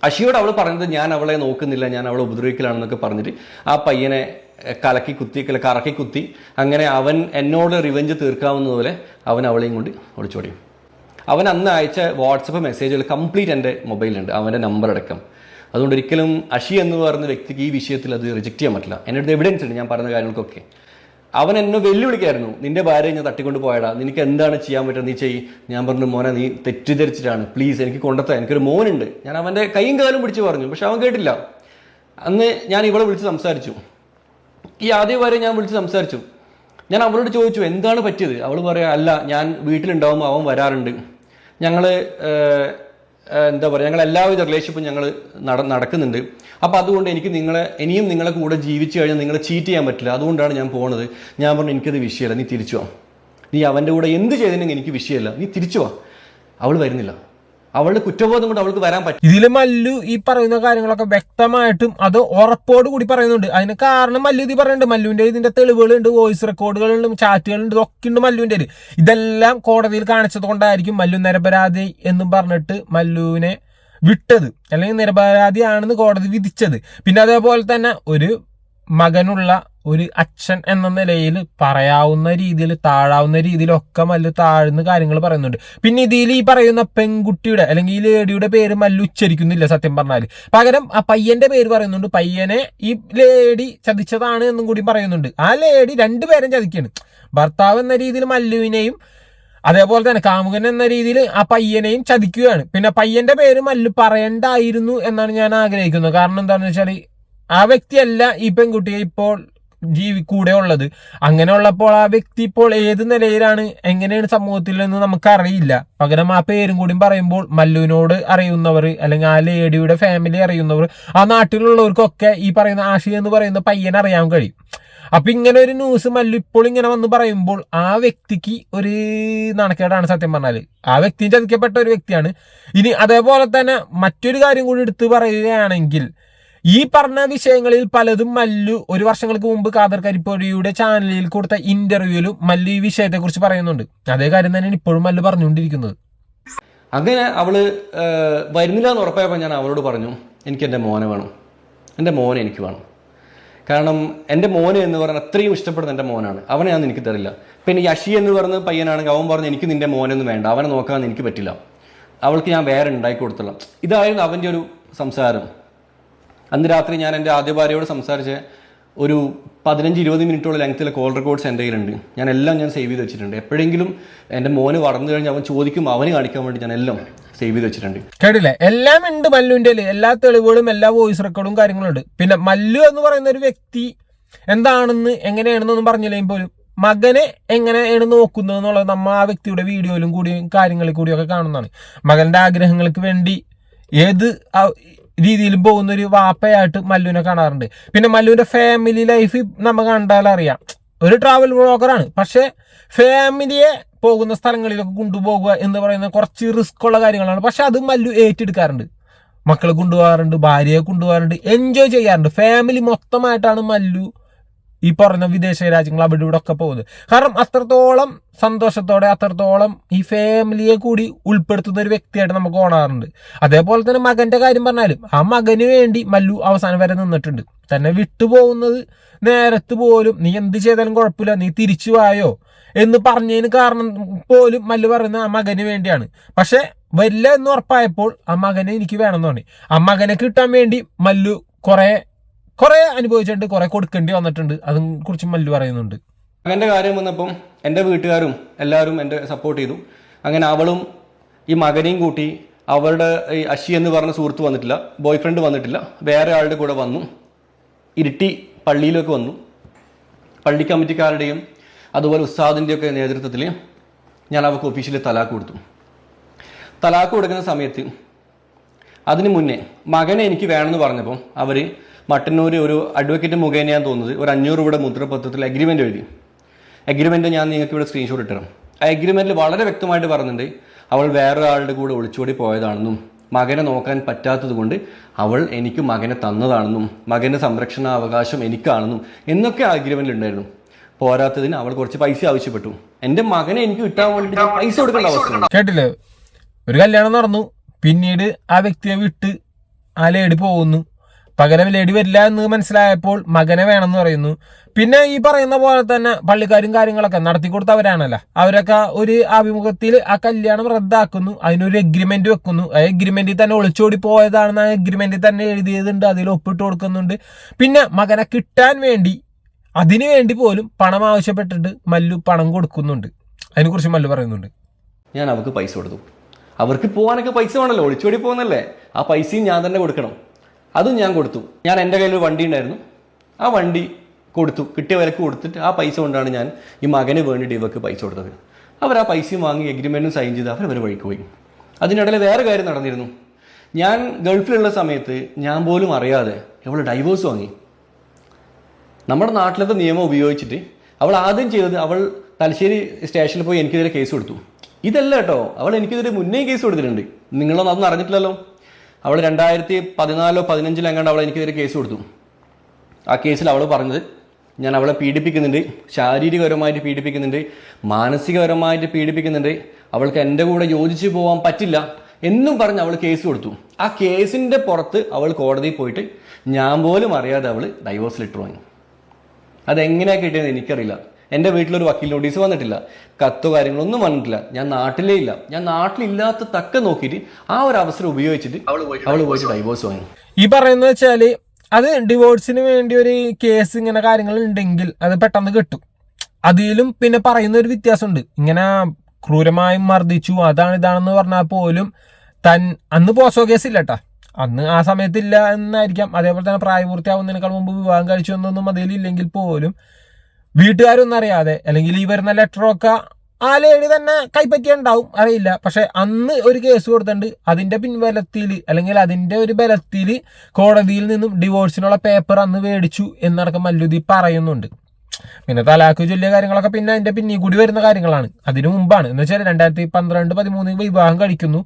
അഷിയോട് അവൾ പറഞ്ഞത് ഞാൻ അവളെ നോക്കുന്നില്ല, ഞാൻ അവളെ ഉപദ്രവിക്കലാണെന്നൊക്കെ പറഞ്ഞിട്ട് ആ പയ്യനെ കറക്കി കുത്തി അങ്ങനെ അവൻ എന്നോട് റിവെഞ്ച് തീർക്കാവുന്നതുപോലെ അവൻ അവളെയും കൊണ്ട് ഒളിച്ചോടി. അവൻ അന്ന് അയച്ച വാട്സപ്പ് മെസ്സേജുകൾ കംപ്ലീറ്റ് എൻ്റെ മൊബൈലുണ്ട്, അവൻ്റെ നമ്പർ അടക്കം. അതുകൊണ്ട് ഒരിക്കലും അഷി എന്ന് പറയുന്ന വ്യക്തിക്ക് ഈ വിഷയത്തിൽ അത് റിജക്റ്റ് ചെയ്യാൻ പറ്റില്ല. എൻ്റെ അടുത്ത് എവിഡൻസ് ഉണ്ട് ഞാൻ പറഞ്ഞ കാര്യങ്ങൾക്കൊക്കെ. അവൻ എന്നെ വെല്ലുവിളിക്കായിരുന്നു, നിന്റെ ഭാര്യയെ ഞാൻ തട്ടിക്കൊണ്ട് പോയടാ, നിനക്ക് എന്താണ് ചെയ്യാൻ പറ്റുക, നീ ചെയ്യ്. ഞാൻ പറഞ്ഞു, മോനെ നീ തെറ്റിദ്ധരിച്ചിട്ടാണ്, പ്ലീസ് എനിക്ക് കൊണ്ടെത്താൻ, എനിക്കൊരു മോനുണ്ട്. ഞാൻ അവൻ്റെ കൈയും കാലും പിടിച്ച് പറഞ്ഞു, പക്ഷെ അവൻ കേട്ടില്ല. അന്ന് ഞാൻ ഇവളെ വിളിച്ച് സംസാരിച്ചു. ഈ ആദ്യ ഭാര്യ ഞാൻ വിളിച്ച് സംസാരിച്ചു. ഞാൻ അവളോട് ചോദിച്ചു എന്താണ് പറ്റിയത്. അവൾ പറയാ, അല്ല ഞാൻ വീട്ടിലുണ്ടാവുമ്പോൾ അവൻ വരാറുണ്ട്, ഞങ്ങൾ എന്താ പറയുക, ഞങ്ങൾ എല്ലാവിധ റിലേഷൻഷിപ്പും ഞങ്ങൾ നടക്കുന്നുണ്ട്. അപ്പോൾ അതുകൊണ്ട് എനിക്ക് ഇനിയും നിങ്ങളെ കൂടെ ജീവിച്ചു കഴിഞ്ഞാൽ നിങ്ങളെ ചീറ്റ് ചെയ്യാൻ പറ്റില്ല, അതുകൊണ്ടാണ് ഞാൻ പോകുന്നത്. ഞാൻ പറഞ്ഞു എനിക്കത് വിഷയമല്ല, നീ തിരിച്ചു വാ, നീ അവൻ്റെ കൂടെ എന്ത് ചെയ്തിട്ടുണ്ടെങ്കിൽ എനിക്ക് വിഷയമല്ല, നീ തിരിച്ചു വാ. അവൾ വരുന്നില്ല, അവളുടെ കുറ്റബോധം കൊണ്ട് അവൾക്ക് വരാൻ പറ്റും. ഇതിൽ മല്ലു ഈ പറയുന്ന കാര്യങ്ങളൊക്കെ വ്യക്തമായിട്ടും അത് ഉറപ്പോട് കൂടി പറയുന്നുണ്ട്. അതിന് കാരണം മല്ലു ഇത് പറയുന്നുണ്ട്, മല്ലുവിന്റെ ഇതിന്റെ തെളിവുകളുണ്ട്, വോയിസ് റെക്കോർഡുകളുണ്ട്, ചാറ്റുകളുണ്ട്, ഇതൊക്കെ ഉണ്ട് മല്ലുവിന്റെ. ഇതെല്ലാം കോടതിയിൽ കാണിച്ചത് കൊണ്ടായിരിക്കും മല്ലു നിരപരാധി എന്നും പറഞ്ഞിട്ട് മല്ലുവിനെ വിട്ടത്, അല്ലെങ്കിൽ നിരപരാധിയാണെന്ന് കോടതി വിധിച്ചത്. പിന്നെ അതേപോലെ തന്നെ ഒരു മകനുള്ള ഒരു അച്ഛൻ എന്ന നിലയിൽ പറയാവുന്ന രീതിയിൽ താഴാവുന്ന രീതിയിലൊക്കെ മല്ലു താഴ്ന്ന കാര്യങ്ങൾ പറയുന്നുണ്ട്. പിന്നെ ഇതിൽ ഈ പറയുന്ന പെൺകുട്ടിയുടെ അല്ലെങ്കിൽ ഈ ലേഡിയുടെ പേര് മല്ലു ഉച്ചരിക്കുന്നില്ല സത്യം പറഞ്ഞാൽ. പകരം ആ പയ്യന്റെ പേര് പറയുന്നുണ്ട്. പയ്യനെ ഈ ലേഡി ചതിച്ചതാണ് എന്നും കൂടി പറയുന്നുണ്ട്. ആ ലേഡി രണ്ടുപേരും ചതിക്കാണ്. ഭർത്താവ് എന്ന രീതിയിൽ മല്ലുവിനെയും അതേപോലെ തന്നെ കാമുകൻ എന്ന രീതിയിൽ ആ പയ്യനെയും ചതിക്കുകയാണ്. പിന്നെ പയ്യന്റെ പേര് മല്ലു പറയണ്ടായിരുന്നു എന്നാണ് ഞാൻ ആഗ്രഹിക്കുന്നത്. കാരണം എന്താണെന്ന് വെച്ചാൽ ആ വ്യക്തിയല്ല ഈ പെൺകുട്ടിയെ ഇപ്പോൾ കൂടെ ഉള്ളത്. അങ്ങനെയുള്ളപ്പോൾ ആ വ്യക്തി ഇപ്പോൾ ഏത് നിലയിലാണ്, എങ്ങനെയാണ് സമൂഹത്തിൽ എന്ന് നമുക്കറിയില്ല. പകരം ആ പേരും കൂടി പറയുമ്പോൾ മല്ലുവിനോട് അറിയുന്നവർ അല്ലെങ്കിൽ ആ ലേഡിയുടെ ഫാമിലി അറിയുന്നവർ, ആ നാട്ടിലുള്ളവർക്കൊക്കെ ഈ പറയുന്ന ആഷി എന്ന് പറയുന്ന പയ്യനെ അറിയാൻ കഴിയും. അപ്പൊ ഇങ്ങനെ ഒരു ന്യൂസ് മല്ലു ഇപ്പോൾ ഇങ്ങനെ വന്ന് പറയുമ്പോൾ ആ വ്യക്തിക്ക് ഒരു നാണക്കേടാണ് സത്യം പറഞ്ഞാല്. ആ വ്യക്തി ചതിക്കപ്പെട്ട ഒരു വ്യക്തിയാണ്. ഇനി അതേപോലെ തന്നെ മറ്റൊരു കാര്യം കൂടി എടുത്ത് പറയുകയാണെങ്കിൽ, ഈ പറഞ്ഞ വിഷയങ്ങളിൽ പലതും മല്ലു ഒരു വർഷങ്ങൾക്ക് മുമ്പ് ഖാദർ കരിപ്പൊടിയുടെ ചാനലിൽ കൊടുത്ത ഇന്റർവ്യൂവിലും മല്ലു ഈ വിഷയത്തെ കുറിച്ച് പറയുന്നുണ്ട്. അതേ കാര്യം തന്നെയാണ് ഇപ്പോഴും മല്ലു പറഞ്ഞുകൊണ്ടിരിക്കുന്നത്. അങ്ങനെ അവള് വരുന്നില്ല എന്ന് ഉറപ്പായപ്പോൾ ഞാൻ അവളോട് പറഞ്ഞു, എനിക്ക് എൻ്റെ മോനെ വേണം, എൻ്റെ മോനെ എനിക്ക് വേണം. കാരണം എൻ്റെ മോനെ എന്ന് പറഞ്ഞാൽ അത്രയും ഇഷ്ടപ്പെടുന്ന എൻ്റെ മോനാണ്, അവനെ ഞാൻ എനിക്ക് തരില്ല. പിന്നെ ഈ അഷി എന്ന് പറയുന്ന പയ്യനാണെങ്കിൽ അവൻ പറഞ്ഞു എനിക്ക് നിൻ്റെ മോനൊന്നും വേണ്ട, അവനെ നോക്കാൻ എനിക്ക് പറ്റില്ല, അവൾക്ക് ഞാൻ വേറെ ഉണ്ടാക്കി കൊടുത്തോളാം. ഇതായിരുന്നു അവൻ്റെ ഒരു സംസാരം. അന്ന് രാത്രി ഞാൻ എൻ്റെ ആദ്യ ഭാര്യയോട് സംസാരിച്ച ഒരു 15-20 മിനിറ്റോളം ലെങ്ത്തിലെ കോൾ റെക്കോർഡ്സ് എൻ്റെ കയ്യിലുണ്ട്. ഞാൻ സേവ് ചെയ്ത് വെച്ചിട്ടുണ്ട്. എപ്പോഴെങ്കിലും എൻ്റെ മോന് വളർന്നു കഴിഞ്ഞാൽ അവൻ ചോദിക്കും, അവന് കാണിക്കാൻ വേണ്ടി ഞാൻ എല്ലാം സേവ് ചെയ്ത് വെച്ചിട്ടുണ്ട്. കേട്ടില്ലേ, എല്ലാം ഉണ്ട് മല്ലുവിൻ്റെ, എല്ലാ തെളിവുകളും എല്ലാ വോയിസ് റെക്കോർഡും കാര്യങ്ങളും ഉണ്ട്. പിന്നെ മല്ലു എന്ന് പറയുന്ന ഒരു വ്യക്തി എന്താണെന്ന് എങ്ങനെയാണെന്നൊന്നും പറഞ്ഞില്ലെങ്കിൽ പോലും മകനെ എങ്ങനെയാണ് നോക്കുന്നത് എന്നുള്ളത് നമ്മ ആ വ്യക്തിയുടെ വീഡിയോയിലും കൂടിയും കാര്യങ്ങളിൽ കൂടിയൊക്കെ കാണുന്നതാണ്. മകന്റെ ആഗ്രഹങ്ങൾക്ക് വേണ്ടി ഏത് രീതിയിലും പോകുന്ന ഒരു വാപ്പയായിട്ട് മല്ലുവിനെ കാണാറുണ്ട്. പിന്നെ മല്ലുവിന്റെ ഫാമിലി ലൈഫ് നമ്മൾ കണ്ടാൽ അറിയാം, ഒരു ട്രാവൽ ബ്ലോഗറാണ്. പക്ഷെ ഫാമിലിയെ പോകുന്ന സ്ഥലങ്ങളിലൊക്കെ കൊണ്ടുപോകുക എന്ന് പറയുന്ന കുറച്ച് റിസ്ക് ഉള്ള കാര്യങ്ങളാണ്. പക്ഷെ അത് മല്ലു ഏറ്റെടുക്കാറുണ്ട്. മക്കളെ കൊണ്ടുപോകാറുണ്ട്, ഭാര്യയെ കൊണ്ടുപോകാറുണ്ട്, എൻജോയ് ചെയ്യാറുണ്ട്. ഫാമിലി മൊത്തമായിട്ടാണ് മല്ലു ഈ പറഞ്ഞ വിദേശ രാജ്യങ്ങൾ അവിടെ ഇവിടെ ഒക്കെ പോകുന്നത്. കാരണം അത്രത്തോളം സന്തോഷത്തോടെ അത്രത്തോളം ഈ ഫാമിലിയെ കൂടി ഉൾപ്പെടുത്തുന്ന ഒരു വ്യക്തിയായിട്ട് നമുക്ക് കാണാറുണ്ട്. അതേപോലെ തന്നെ മകന്റെ കാര്യം പറഞ്ഞാലും ആ മകന് വേണ്ടി മല്ലു അവസാനം വരെ നിന്നിട്ടുണ്ട്. തന്നെ വിട്ടുപോകുന്നത് നേരത്ത് പോലും നീ എന്ത് ചെയ്താലും കുഴപ്പമില്ല, നീ തിരിച്ചു വായോ എന്ന് പറഞ്ഞതിന് കാരണം പോലും മല്ലു പറയുന്നത് ആ മകന് വേണ്ടിയാണ്. പക്ഷെ വരില്ല എന്ന് ഉറപ്പായപ്പോൾ ആ മകനെ എനിക്ക് വേണമെന്ന് പറഞ്ഞു. ആ മകനെ കിട്ടാൻ വേണ്ടി മല്ലു കുറെ അനുഭവിച്ചിട്ടുണ്ട്, കുറെ കൊടുക്കേണ്ടി വന്നിട്ടുണ്ട്. അതിനെ കുറിച്ച് മല്ലു പറയുന്നുണ്ട്. മകൻ്റെ കാര്യം വന്നപ്പം എൻ്റെ വീട്ടുകാരും എല്ലാവരും എൻ്റെ സപ്പോർട്ട് ചെയ്തു. അങ്ങനെ അവളും ഈ മകനെയും കൂട്ടി അവളുടെ ഈ അഷി എന്ന് പറഞ്ഞ സുഹൃത്ത് വന്നിട്ടില്ല, ബോയ് ഫ്രണ്ട് വന്നിട്ടില്ല, വേറെ ആളുടെ കൂടെ വന്നു. ഇരിട്ടി പള്ളിയിലൊക്കെ വന്നു. പള്ളി കമ്മിറ്റിക്കാരുടെയും അതുപോലെ ഉസ്താദിൻ്റെയൊക്കെ നേതൃത്വത്തിൽ ഞാൻ അവർക്ക് ഒഫീഷ്യലി തലാക്ക് കൊടുത്തു. തലാക്ക് കൊടുക്കുന്ന സമയത്ത് അതിന് മുന്നേ മകനെ എനിക്ക് വേണമെന്ന് പറഞ്ഞപ്പോൾ അവർ മട്ടന്നൂർ ഒരു അഡ്വക്കേറ്റ് മുഖേനയാന്ന് തോന്നുന്നത് ഒരു 500 രൂപയുടെ മുദ്രപത്രത്തിൽ അഗ്രിമെൻ്റ് എഴുതി. അഗ്രിമെൻ്റ് ഞാൻ നിങ്ങൾക്ക് ഇവിടെ സ്ക്രീൻഷോട്ട് ഇട്ടുതരാം. ആ അഗ്രിമെൻറ്റിൽ വളരെ വ്യക്തമായിട്ട് പറയുന്നുണ്ട് അവൾ വേറെ ആളുടെ കൂടെ ഒളിച്ചോടി പോയതാണെന്നും മകനെ നോക്കാൻ പറ്റാത്തത് കൊണ്ട് അവൾ എനിക്ക് മകനെ തന്നതാണെന്നും മകൻ്റെ സംരക്ഷണാവകാശം എനിക്കാണെന്നും എന്നൊക്കെ അഗ്രിമെൻ്റിൽ ഉണ്ടായിരുന്നു. പോരാത്തതിന് അവൾ കുറച്ച് പൈസ ആവശ്യപ്പെട്ടു. എൻ്റെ മകനെ എനിക്ക് കിട്ടാൻ വേണ്ടിയിട്ട് ഞാൻ പൈസ കൊടുക്കേണ്ട അവസ്ഥ. കേട്ടില്ലേ, ഒരു കല്യാണം നടന്നു, പിന്നീട് ആ വ്യക്തിയെ വിട്ട് ആ ലേഡി പോകുന്നു. പകരം ലേഡി വരില്ല എന്ന് മനസ്സിലായപ്പോൾ മകനെ വേണമെന്ന് പറയുന്നു. പിന്നെ ഈ പറയുന്ന പോലെ തന്നെ പള്ളിക്കാരും കാര്യങ്ങളൊക്കെ നടത്തി കൊടുത്തവരാണല്ലോ, അവരൊക്കെ ഒരു അഭിമുഖത്തിൽ ആ കല്യാണം റദ്ദാക്കുന്നു, അതിനൊരു എഗ്രിമെന്റ് വെക്കുന്നു. ആ എഗ്രിമെന്റിൽ തന്നെ ഒളിച്ചോടി പോയതാണെന്ന് ആ എഗ്രിമെന്റിൽ തന്നെ എഴുതിയതുണ്ട്, അതിൽ ഒപ്പിട്ട് കൊടുക്കുന്നുണ്ട്. പിന്നെ മകനെ കിട്ടാൻ വേണ്ടി അതിനു വേണ്ടി പോലും പണം ആവശ്യപ്പെട്ടിട്ട് മല്ലു പണം കൊടുക്കുന്നുണ്ട്. അതിനെക്കുറിച്ച് മല്ലു പറയുന്നുണ്ട്. ഞാൻ അവർക്ക് പൈസ കൊടുത്തു. അവർക്ക് പോകാനൊക്കെ പൈസ വേണമല്ലോ, ഒളിച്ചോടി പോകുന്നല്ലേ, ആ പൈസയും ഞാൻ തന്നെ കൊടുക്കണം. അതും ഞാൻ കൊടുത്തു. ഞാൻ എൻ്റെ കയ്യിൽ ഒരു വണ്ടി ഉണ്ടായിരുന്നു, ആ വണ്ടി കൊടുത്തു, കിട്ടിയ വിലക്ക് കൊടുത്തിട്ട് ആ പൈസ കൊണ്ടാണ് ഞാൻ ഈ മകന് വേണ്ടിയിട്ട് ഇവർക്ക് പൈസ കൊടുത്തത്. അവർ ആ പൈസയും വാങ്ങി എഗ്രിമെൻറ്റും സൈൻ ചെയ്ത് അവർ വഴിക്ക് പോയി. അതിനിടയിൽ വേറെ കാര്യം നടന്നിരുന്നു. ഞാൻ ഗൾഫിലുള്ള സമയത്ത് ഞാൻ പോലും അറിയാതെ അവൾ ഡൈവോഴ്സ് വാങ്ങി. നമ്മുടെ നാട്ടിലത്തെ നിയമം ഉപയോഗിച്ചിട്ട് അവൾ ആദ്യം ചെയ്തത് അവൾ തലശ്ശേരി സ്റ്റേഷനിൽ പോയി എനിക്കെതിരെ കേസ് കൊടുത്തു. ഇതല്ല കേട്ടോ, അവൾ എനിക്കെതിരെ മുന്നേ കേസ് കൊടുത്തിട്ടുണ്ട്. നിങ്ങളൊന്നും അതൊന്നും അറിഞ്ഞിട്ടില്ലല്ലോ. അവൾ 2014-15 എങ്ങാണ്ട് അവൾ എനിക്കെതിരെ കേസ് കൊടുത്തു. ആ കേസിൽ അവൾ പറഞ്ഞത് ഞാൻ അവളെ പീഡിപ്പിക്കുന്നുണ്ട്, ശാരീരികപരമായിട്ട് പീഡിപ്പിക്കുന്നുണ്ട്, മാനസികപരമായിട്ട് പീഡിപ്പിക്കുന്നുണ്ട്, അവൾക്ക് എൻ്റെ കൂടെ യോജിച്ച് പോകാൻ പറ്റില്ല എന്നും പറഞ്ഞ് അവൾ കേസ് കൊടുത്തു. ആ കേസിൻ്റെ പുറത്ത് അവൾ കോടതിയിൽ പോയിട്ട് ഞാൻ പോലും അറിയാതെ അവൾ ഡൈവോഴ്സ് ലെറ്റർ വാങ്ങി. അതെങ്ങനെയാണ് കിട്ടിയത് എനിക്കറിയില്ല. എൻ്റെ വീട്ടിലൊരു വക്കീൽ നോട്ടീസ് വന്നിട്ടില്ല, കത്തോ കാര്യങ്ങളൊന്നും വന്നിട്ടില്ല. ഞാൻ നാട്ടിലേ ഇല്ല. ഞാൻ നാട്ടിലില്ലാത്ത തക്ക നോക്കിയിട്ട് ആ ഒരു അവസരം ഉപയോഗിച്ചിട്ട് അവൾ പോയിട്ട് ഡൈവോഴ്സ് വാങ്ങി. ഈ പറയുന്നത് വെച്ചാല് അത് ഡിവോഴ്സിന് വേണ്ടി ഒരു കേസ് ഇങ്ങനെ കാര്യങ്ങൾ ഉണ്ടെങ്കിൽ അത് പെട്ടെന്ന് കിട്ടും. അതിലും പിന്നെ പറയുന്ന ഒരു വ്യത്യാസമുണ്ട്. ഇങ്ങനെ ക്രൂരമായി മർദ്ദിച്ചു അതാണ് ഇതാണെന്ന് പറഞ്ഞാൽ പോലും അന്ന് പോസോ കേസ് ഇല്ല കേട്ടാ, അന്ന് ആ സമയത്തില്ല എന്നായിരിക്കാം. അതേപോലെ തന്നെ പ്രായപൂർത്തിയാവുന്നതിനേക്കാൾ മുമ്പ് വിവാഹം കഴിച്ചു എന്നൊന്നും അതിലില്ലെങ്കിൽ പോലും വീട്ടുകാരൊന്നും അറിയാതെ അല്ലെങ്കിൽ ഈ വരുന്ന ലെറ്ററൊക്കെ ആ ലേഡി തന്നെ കൈപ്പറ്റിയുണ്ടാവും, അറിയില്ല. പക്ഷെ അന്ന് ഒരു കേസ് കൊടുത്തിട്ടുണ്ട്. അതിന്റെ പിൻബലത്തിൽ അല്ലെങ്കിൽ അതിന്റെ ഒരു ബലത്തിൽ കോടതിയിൽ നിന്നും ഡിവോഴ്സിനുള്ള പേപ്പർ അന്ന് മേടിച്ചു എന്നടക്കം മല്ലുതി പറയുന്നുണ്ട്. പിന്നെ തലാക്ക് ചൊല്ലിയ കാര്യങ്ങളൊക്കെ പിന്നെ അതിന്റെ പിന്നീ കൂടി വരുന്ന കാര്യങ്ങളാണ്. അതിനു മുമ്പാണ് എന്ന് വെച്ചാൽ 2012-13 വിവാഹം കഴിക്കുന്നു.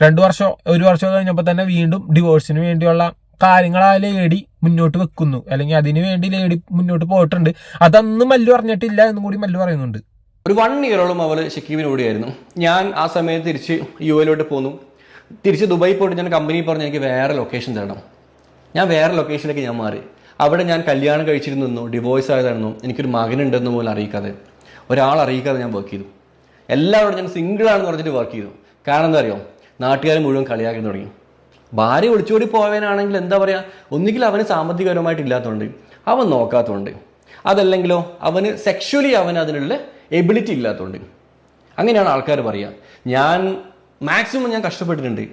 1 വർഷം കഴിഞ്ഞപ്പോൾ തന്നെ വീണ്ടും ഡിവോഴ്സിന് വേണ്ടിയുള്ള കാര്യങ്ങൾ ആ ലേഡി മുന്നോട്ട് വെക്കുന്നു, അല്ലെങ്കിൽ അതിനു വേണ്ടി ലേഡി മുന്നോട്ട് പോയിട്ടുണ്ട്. അതന്ന് മല്ലു അറിഞ്ഞിട്ടില്ല എന്നും കൂടി മല്ലു പറയുന്നുണ്ട്. ഒരു 1 ഇയറോളം അവൾ ഷക്കീബിനോടെയായിരുന്നു. ഞാൻ ആ സമയത്ത് തിരിച്ച് യുഎയിലോട്ട് പോന്നു. തിരിച്ച് ദുബായി പോയിട്ട് ഞാൻ കമ്പനി പറഞ്ഞ് എനിക്ക് വേറെ ലൊക്കേഷൻ തരണം. ഞാൻ വേറെ ലൊക്കേഷനിലേക്ക് ഞാൻ മാറി. അവിടെ ഞാൻ കല്യാണം കഴിച്ചിരുന്നു, ഡിവോഴ്സ് ആയതാണെന്നോ എനിക്കൊരു മകനുണ്ടെന്ന് പോലും അറിയിക്കാതെ, ഒരാളറിയിക്കാതെ ഞാൻ വർക്ക് ചെയ്തു. എല്ലാവരോടും ഞാൻ സിംഗിളാണെന്ന് പറഞ്ഞിട്ട് വർക്ക് ചെയ്തു. കാരണം എന്താ അറിയോ, നാട്ടുകാർ മുഴുവൻ കളിയാക്കി തുടങ്ങി. ഭാര്യ ഒളിച്ചോടി പോയവനാണെങ്കിൽ എന്താ പറയുക, ഒന്നുകിൽ അവന് സാമ്പത്തികപരമായിട്ട് ഇല്ലാത്തതുകൊണ്ട്, അവൻ നോക്കാത്തതുകൊണ്ട്, അതല്ലെങ്കിലോ അവന് സെക്ഷുവലി അവന് അതിനുള്ള എബിലിറ്റി ഇല്ലാത്തതുകൊണ്ട്. അങ്ങനെയാണ് ആൾക്കാർ പറയുക. ഞാൻ മാക്സിമം ഞാൻ കഷ്ടപ്പെട്ടിട്ടുണ്ട്,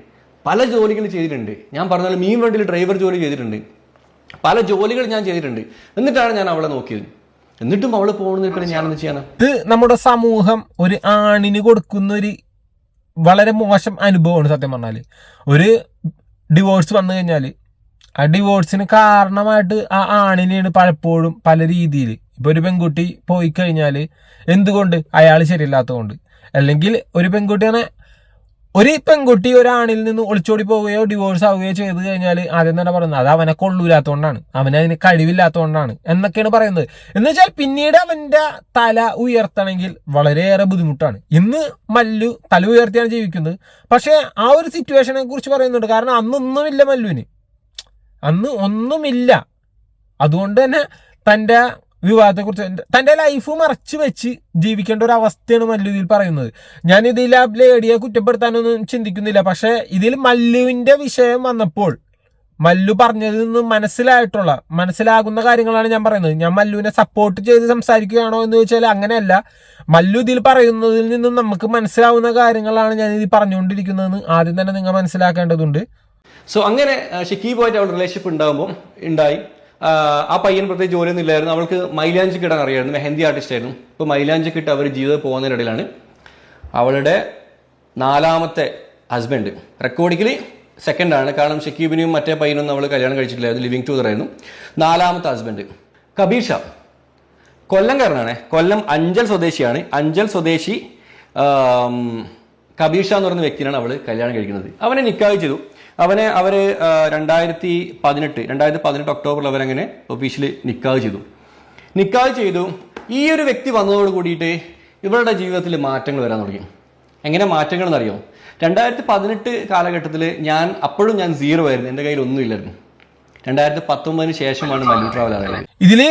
പല ജോലികൾ ചെയ്തിട്ടുണ്ട്. ഞാൻ പറഞ്ഞാൽ മീൻ വണ്ടിയിൽ ഡ്രൈവർ ജോലി ചെയ്തിട്ടുണ്ട്, പല ജോലികൾ ഞാൻ ചെയ്തിട്ടുണ്ട്. എന്നിട്ടാണ് ഞാൻ അവളെ നോക്കിയത്. എന്നിട്ടും അവള് പോകുന്ന ഞാനെന്ത് ചെയ്യാനാ? ഇത് നമ്മുടെ സമൂഹം ഒരു ആണിന് കൊടുക്കുന്ന ഒരു വളരെ മോശം അനുഭവമാണ്. സത്യം പറഞ്ഞാൽ ഒരു ഡിവോഴ്സ് വന്നു കഴിഞ്ഞാൽ ആ ഡിവോഴ്സിന് കാരണമായിട്ട് ആ ആണിനെയാണ് പലപ്പോഴും പല രീതിയിൽ. ഇപ്പൊ ഒരു പെൺകുട്ടി പോയി കഴിഞ്ഞാൽ എന്തുകൊണ്ട് അയാൾ ശരിയല്ലാത്തതുകൊണ്ട്, അല്ലെങ്കിൽ ഒരു പെൺകുട്ടി ഒരാണിൽ നിന്ന് ഒളിച്ചോടി പോവുകയോ ഡിവോഴ്സ് ആവുകയോ ചെയ്ത് കഴിഞ്ഞാൽ ആദ്യം തന്നെ പറയുന്നത് അത് അവനെ കൊള്ളൂലാത്തതുകൊണ്ടാണ്, അവനതിന് കഴിവില്ലാത്തതുകൊണ്ടാണ് എന്നൊക്കെയാണ് പറയുന്നത്. എന്ന് വെച്ചാൽ പിന്നീട് അവന്റെ തല ഉയർത്തണമെങ്കിൽ വളരെയേറെ ബുദ്ധിമുട്ടാണ്. ഇന്ന് മല്ലു തല ഉയർത്തിയാണ് ജീവിക്കുന്നത്. പക്ഷെ ആ ഒരു സിറ്റുവേഷനെ കുറിച്ച് പറയുന്നുണ്ട്. കാരണം അന്നൊന്നുമില്ല മല്ലുവിന്, അന്ന് ഒന്നുമില്ല. അതുകൊണ്ട് തന്നെ തൻ്റെ വിവാഹത്തെക്കുറിച്ച് തൻ്റെ ലൈഫ് മറച്ചു വെച്ച് ജീവിക്കേണ്ട ഒരു അവസ്ഥയാണ് മല്ലു ഇതിൽ പറയുന്നത്. ഞാൻ ഇതിൽ ആ ലേഡിയെ കുറ്റപ്പെടുത്താനൊന്നും ചിന്തിക്കുന്നില്ല. പക്ഷെ ഇതിൽ മല്ലുവിൻ്റെ വിഷയം വന്നപ്പോൾ മല്ലു പറഞ്ഞതിൽ നിന്ന് മനസ്സിലാകുന്ന കാര്യങ്ങളാണ് ഞാൻ പറയുന്നത്. ഞാൻ മല്ലുവിനെ സപ്പോർട്ട് ചെയ്ത് സംസാരിക്കുകയാണോ എന്ന് ചോദിച്ചാൽ അങ്ങനെയല്ല. മല്ലു ഇതിൽ പറയുന്നതിൽ നിന്നും നമുക്ക് മനസ്സിലാവുന്ന കാര്യങ്ങളാണ് ഞാൻ ഇതിൽ പറഞ്ഞുകൊണ്ടിരിക്കുന്നതെന്ന് ആദ്യം തന്നെ നിങ്ങൾ മനസ്സിലാക്കേണ്ടതുണ്ട്. സോ അങ്ങനെ ഷക്കീബുമായിട്ട് അവൾ റിലേഷൻഷിപ്പ് ഉണ്ടായി. ആ പയ്യൻ പ്രത്യേകിച്ച് ജോലിയൊന്നും ഇല്ലായിരുന്നു. അവൾക്ക് മൈലാഞ്ചിക്ക് ഇടാൻ അറിയായിരുന്നു, മെഹന്തി ആർട്ടിസ്റ്റ് ആയിരുന്നു. ഇപ്പോൾ മൈലാഞ്ചിക്ക് ഇട്ട് അവർ ജീവിതം പോകുന്നതിനിടയിലാണ് അവളുടെ 4ാമത്തെ ഹസ്ബൻഡ്, റെക്കോർഡിക്കലി സെക്കൻഡാണ്, കാരണം ഷക്കീബിനെയും മറ്റേ പയ്യനൊന്നും അവൾ കല്യാണം കഴിച്ചിട്ടില്ലായിരുന്നു, ലിവിങ് ടുഗദർ ആയിരുന്നു. 4ാമത്തെ ഹസ്ബൻഡ് കബീർ ഷാ, കൊല്ലംകാരനാണ്, കൊല്ലം അഞ്ചൽ സ്വദേശിയാണ്. അഞ്ചൽ സ്വദേശി കബീർ ഷാ എന്ന് പറയുന്ന വ്യക്തിയാണ് അവൾ കല്യാണം കഴിക്കുന്നത്. അവനെ നിക്കാഹ് ചെയ്തു. അവർ 2018 ഒക്ടോബറിൽ അവരങ്ങനെ ഒഫീഷ്യലി നിക്കാഹ് ചെയ്തു. ഈ ഒരു വ്യക്തി വന്നതോട് കൂടിയിട്ട് ഇവരുടെ ജീവിതത്തിൽ മാറ്റങ്ങൾ വരാൻ തുടങ്ങി. എങ്ങനെ മാറ്റങ്ങൾ എന്നറിയോ? 2018 കാലഘട്ടത്തിൽ അപ്പോഴും ഞാൻ 0 ആയിരുന്നു, എൻ്റെ കയ്യിൽ ഒന്നും ഇല്ലായിരുന്നു. 2019 ശേഷമാണ് മല്ലു ട്രാവൽ അറിയുന്നത്. ഇതില്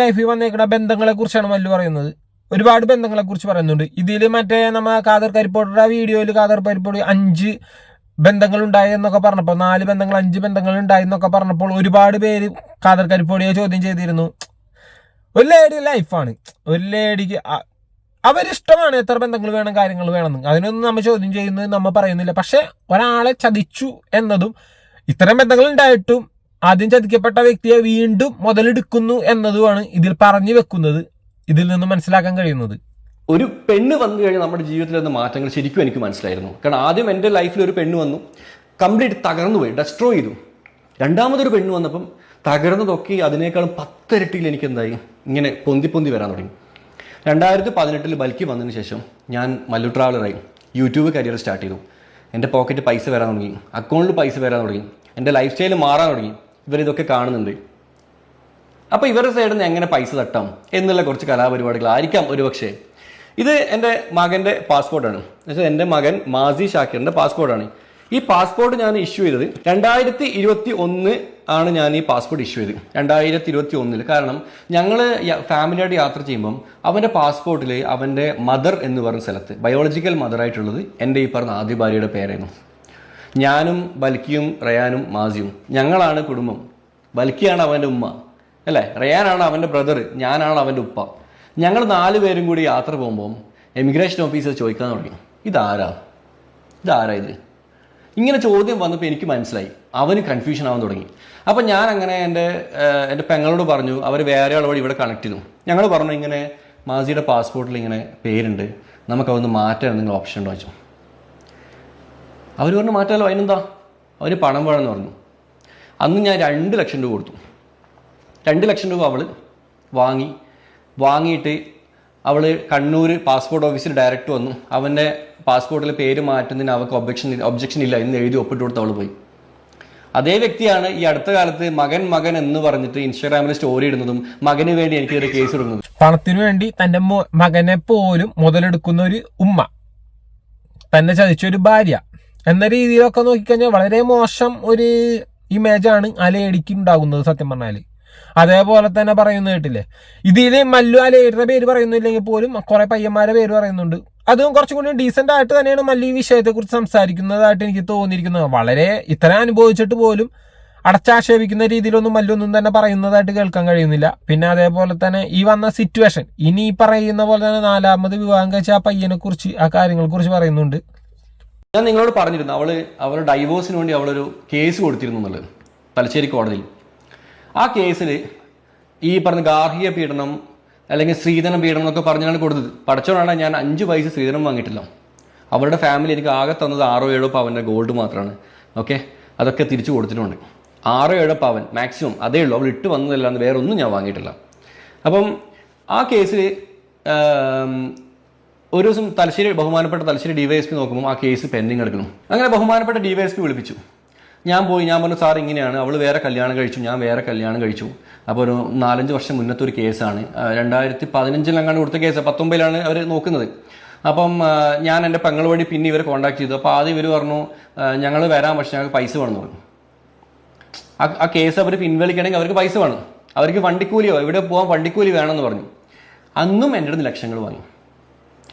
ലൈഫിൽ വന്നേക്കുന്ന ബന്ധങ്ങളെ കുറിച്ചാണ് മല്ലു പറയുന്നത്. ഒരുപാട് ബന്ധങ്ങളെ കുറിച്ച് പറയുന്നുണ്ട് ഇതിൽ. മറ്റേ നമ്മ ഖാദർ കരിപ്പോടിയുടെ വീഡിയോയിൽ ഖാദർ കരിപ്പോടി 5 ബന്ധങ്ങൾ ഉണ്ടായി എന്നൊക്കെ പറഞ്ഞപ്പോൾ 4 ബന്ധങ്ങൾ 5 ബന്ധങ്ങൾ ഉണ്ടായി എന്നൊക്കെ പറഞ്ഞപ്പോൾ ഒരുപാട് പേര് ഖാദർ കരിപ്പോടിയെ ചോദ്യം ചെയ്തിരുന്നു. ഒരു ലേഡി ലൈഫാണ്, ഒരു ലേഡിക്ക് അവരിഷ്ടമാണ് എത്ര ബന്ധങ്ങൾ വേണം കാര്യങ്ങൾ വേണമെന്ന്, അതിനൊന്നും നമ്മൾ ചോദ്യം ചെയ്യുന്നത് നമ്മൾ പറയുന്നില്ല. പക്ഷെ ഒരാളെ ചതിച്ചു എന്നതും ഇത്തരം ബന്ധങ്ങൾ ഉണ്ടായിട്ടും ആദ്യം ചതിക്കപ്പെട്ട വ്യക്തിയെ വീണ്ടും മുതലെടുക്കുന്നു എന്നതുമാണ് ഇതിൽ പറഞ്ഞു വെക്കുന്നത്, ഇതിൽ നിന്ന് മനസ്സിലാക്കാൻ കഴിയുന്നത്. ഒരു പെണ്ണ് വന്നു കഴിഞ്ഞാൽ നമ്മുടെ ജീവിതത്തിൽ വന്ന മാറ്റങ്ങൾ ശരിക്കും എനിക്ക് മനസ്സിലായിരുന്നു. കാരണം ആദ്യം എൻ്റെ ലൈഫിൽ ഒരു പെണ്ണ് വന്നു, കംപ്ലീറ്റ് തകർന്നു പോയി, ഡെസ്ട്രോയ് ചെയ്തു. രണ്ടാമതൊരു പെണ്ണ് വന്നപ്പം തകർന്നതൊക്കെ അതിനേക്കാളും 10 ഇരട്ടിയിൽ എനിക്ക് എന്തായി, ഇങ്ങനെ പൊന്തി വരാൻ തുടങ്ങി. 2018 ബൽക്കി വന്നതിന് ശേഷം ഞാൻ മല്ലു ട്രാവലറായി, യൂട്യൂബ് കരിയർ സ്റ്റാർട്ട് ചെയ്തു. എൻ്റെ പോക്കറ്റ് പൈസ വരാൻ തുടങ്ങി, അക്കൗണ്ടിൽ പൈസ വരാൻ തുടങ്ങി, എൻ്റെ ലൈഫ് സ്റ്റൈൽ മാറാൻ തുടങ്ങി. ഇവരിതൊക്കെ കാണുന്നുണ്ട്. അപ്പോൾ ഇവരുടെ സൈഡിൽ നിന്ന് എങ്ങനെ പൈസ തട്ടാം എന്നുള്ള കുറച്ച് കലാപരിപാടികളായിരിക്കാം ഒരുപക്ഷെ. ഇത് എൻ്റെ മകൻ്റെ പാസ്പോർട്ടാണ്. എന്നുവെച്ചാൽ എൻ്റെ മകൻ മാസി ഷാക്കിറിൻ്റെ പാസ്പോർട്ടാണ്. ഈ പാസ്പോർട്ട് ഞാൻ ഇഷ്യൂ ചെയ്തത് 2021 ആണ് ഞാൻ ഈ പാസ്പോർട്ട് ഇഷ്യൂ ചെയ്തത്, 2021. കാരണം ഞങ്ങൾ ഫാമിലിയായിട്ട് യാത്ര ചെയ്യുമ്പം അവൻ്റെ പാസ്പോർട്ടിൽ അവൻ്റെ മദർ എന്ന് പറഞ്ഞ സ്ഥലത്ത് ബയോളജിക്കൽ മദറായിട്ടുള്ളത് എൻ്റെ ഈ പറഞ്ഞ ആദ്യ ഭാര്യയുടെ പേരായിരുന്നു. ഞാനും ബൽക്കിയും റയാനും മാസിയും ഞങ്ങളാണ് കുടുംബം. ബൽക്കിയാണ് അവൻ്റെ ഉമ്മ അല്ലേ, റയാനാണ് അവൻ്റെ ബ്രദർ, ഞാനാണ് അവൻ്റെ ഉപ്പ. ഞങ്ങൾ 4 പേരും കൂടി യാത്ര പോകുമ്പോൾ എമിഗ്രേഷൻ ഓഫീസർ ചോദിക്കാൻ തുടങ്ങി, ഇതാരാ ഇത്? ഇങ്ങനെ ചോദ്യം വന്നപ്പോൾ എനിക്ക് മനസ്സിലായി അവന് കൺഫ്യൂഷൻ ആവാൻ തുടങ്ങി. അപ്പം ഞാൻ അങ്ങനെ എൻ്റെ പെങ്ങളോട് പറഞ്ഞു, അവർ വേറെ ആളോട് ഇവിടെ കണക്ട് ചെയ്തു. ഞങ്ങൾ പറഞ്ഞു ഇങ്ങനെ മാസിയുടെ പാസ്പോർട്ടിൽ ഇങ്ങനെ പേരുണ്ട്, നമുക്കതൊന്ന് മാറ്റാൻ നിങ്ങൾ ഓപ്ഷൻ ഉണ്ടോ വെച്ചു. അവർ പറഞ്ഞു മാറ്റാലോ, അതിനെന്താ, അവർ പണം വേണമെന്ന് പറഞ്ഞു. അന്ന് ഞാൻ 2 ലക്ഷം രൂപ കൊടുത്തു. 2 ലക്ഷം രൂപ അവൾ വാങ്ങിയിട്ട് അവൾ കണ്ണൂർ പാസ്പോർട്ട് ഓഫീസിൽ ഡയറക്റ്റ് വന്നു. അവൻ്റെ പാസ്പോർട്ടിൽ പേര് മാറ്റുന്നതിന് അവൾക്ക് ഒബ്ജക്ഷൻ ഇല്ല എന്ന് എഴുതി ഒപ്പിട്ട് കൊടുത്ത് അവൾ പോയി. അതേ വ്യക്തിയാണ് ഈ അടുത്ത കാലത്ത് മകൻ എന്ന് പറഞ്ഞിട്ട് ഇൻസ്റ്റാഗ്രാമിൽ സ്റ്റോറി ഇടുന്നതും മകന് വേണ്ടി എനിക്കൊരു കേസ് ഇടുന്നതും. പണത്തിനു വേണ്ടി തന്റെ മകനെ പോലും മുതലെടുക്കുന്ന ഒരു ഉമ്മ, തന്നെ ചതിച്ചൊരു ഭാര്യ എന്ന രീതിയിലൊക്കെ നോക്കിക്കഴിഞ്ഞാൽ വളരെ മോശം ഒരു ഇമേജാണ് ആ ലേഡിക്ക് ഉണ്ടാകുന്നത് സത്യം പറഞ്ഞാല്. അതേപോലെ തന്നെ പറയുന്ന കേട്ടില്ലേ, ഇതിൽ മല്ലു ആ ലേഡിയുടെ പേര് പറയുന്നില്ലെങ്കിൽ പോലും കുറെ പയ്യന്മാരുടെ പേര് പറയുന്നുണ്ട്. അതും കുറച്ചും കൂടി ഡീസെന്റ് ആയിട്ട് തന്നെയാണ് മല്ലു ഈ വിഷയത്തെക്കുറിച്ച് സംസാരിക്കുന്നതായിട്ട് എനിക്ക് തോന്നിയിരിക്കുന്നത്. വളരെ ഇത്ര അനുഭവിച്ചിട്ട് പോലും അടച്ചാക്ഷേപിക്കുന്ന രീതിയിലൊന്നും മല്ലൊന്നും തന്നെ പറയുന്നതായിട്ട് കേൾക്കാൻ കഴിയുന്നില്ല. പിന്നെ അതേപോലെ തന്നെ ഈ വന്ന സിറ്റുവേഷൻ, ഇനി പറയുന്ന പോലെ തന്നെ 4ാമത് വിവാഹം കഴിച്ച ആ പയ്യനെ കുറിച്ച് ആ കാര്യങ്ങളെ കുറിച്ച് പറയുന്നുണ്ട്. ഞാൻ നിങ്ങളോട് പറഞ്ഞിരുന്നു അവളുടെ ഡൈവോഴ്സിന് വേണ്ടി അവളൊരു കേസ് കൊടുത്തിരുന്നു എന്നുള്ളത് തലശ്ശേരി കോടതിയിൽ. ആ കേസിൽ ഈ പറഞ്ഞ ഗാർഹിക പീഡനം അല്ലെങ്കിൽ സ്ത്രീധന പീഡനം എന്നൊക്കെ പറഞ്ഞാണ് കൊടുത്തത്. പഠിച്ചോണ്ടാണ് ഞാൻ 5 പൈസ സ്ത്രീധനം വാങ്ങിയിട്ടില്ല. അവരുടെ ഫാമിലി എനിക്ക് ആകെ തന്നത് 6-7 പവൻ്റെ ഗോൾഡ് മാത്രമാണ്. ഓക്കെ, അതൊക്കെ തിരിച്ചു കൊടുത്തിട്ടുണ്ട്. 6-7 പവൻ മാക്സിമം അതേ ഉള്ളൂ. അവൾ ഇട്ട് വന്നതല്ലാന്ന് വേറെ ഒന്നും ഞാൻ വാങ്ങിയിട്ടില്ല. അപ്പം ആ കേസിൽ ഒരു ദിവസം ബഹുമാനപ്പെട്ട തലശ്ശേരി DYSP നോക്കുമ്പോൾ ആ കേസ് പെൻഡിങ് എടുക്കണം. അങ്ങനെ ബഹുമാനപ്പെട്ട DYSP വിളിപ്പിച്ചു. ഞാൻ പറഞ്ഞു സാർ ഇങ്ങനെയാണ്, അവൾ വേറെ കല്യാണം കഴിച്ചു, ഞാൻ വേറെ കല്യാണം കഴിച്ചു. അപ്പോൾ ഒരു 4-5 വർഷം മുന്നത്തെ ഒരു കേസാണ്, 2015 കൊടുത്ത കേസ്, 19 അവർ നോക്കുന്നത്. അപ്പം ഞാൻ എൻ്റെ പെങ്ങൾ വഴി പിന്നെ ഇവരെ കോൺടാക്ട് ചെയ്തു. അപ്പോൾ ആദ്യം ഇവർ പറഞ്ഞു ഞങ്ങൾ വരാം, പക്ഷെ ഞങ്ങൾക്ക് പൈസ വേണമെന്ന് പറഞ്ഞു. ആ കേസ് അവർ പിൻവലിക്കണമെങ്കിൽ അവർക്ക് പൈസ വേണം, അവർക്ക് വണ്ടിക്കൂലിയോ ഇവിടെ പോകാൻ വണ്ടിക്കൂലി വേണമെന്ന് പറഞ്ഞു. അന്നും എൻ്റെ അടുത്ത് ലക്ഷങ്ങൾ വാങ്ങി.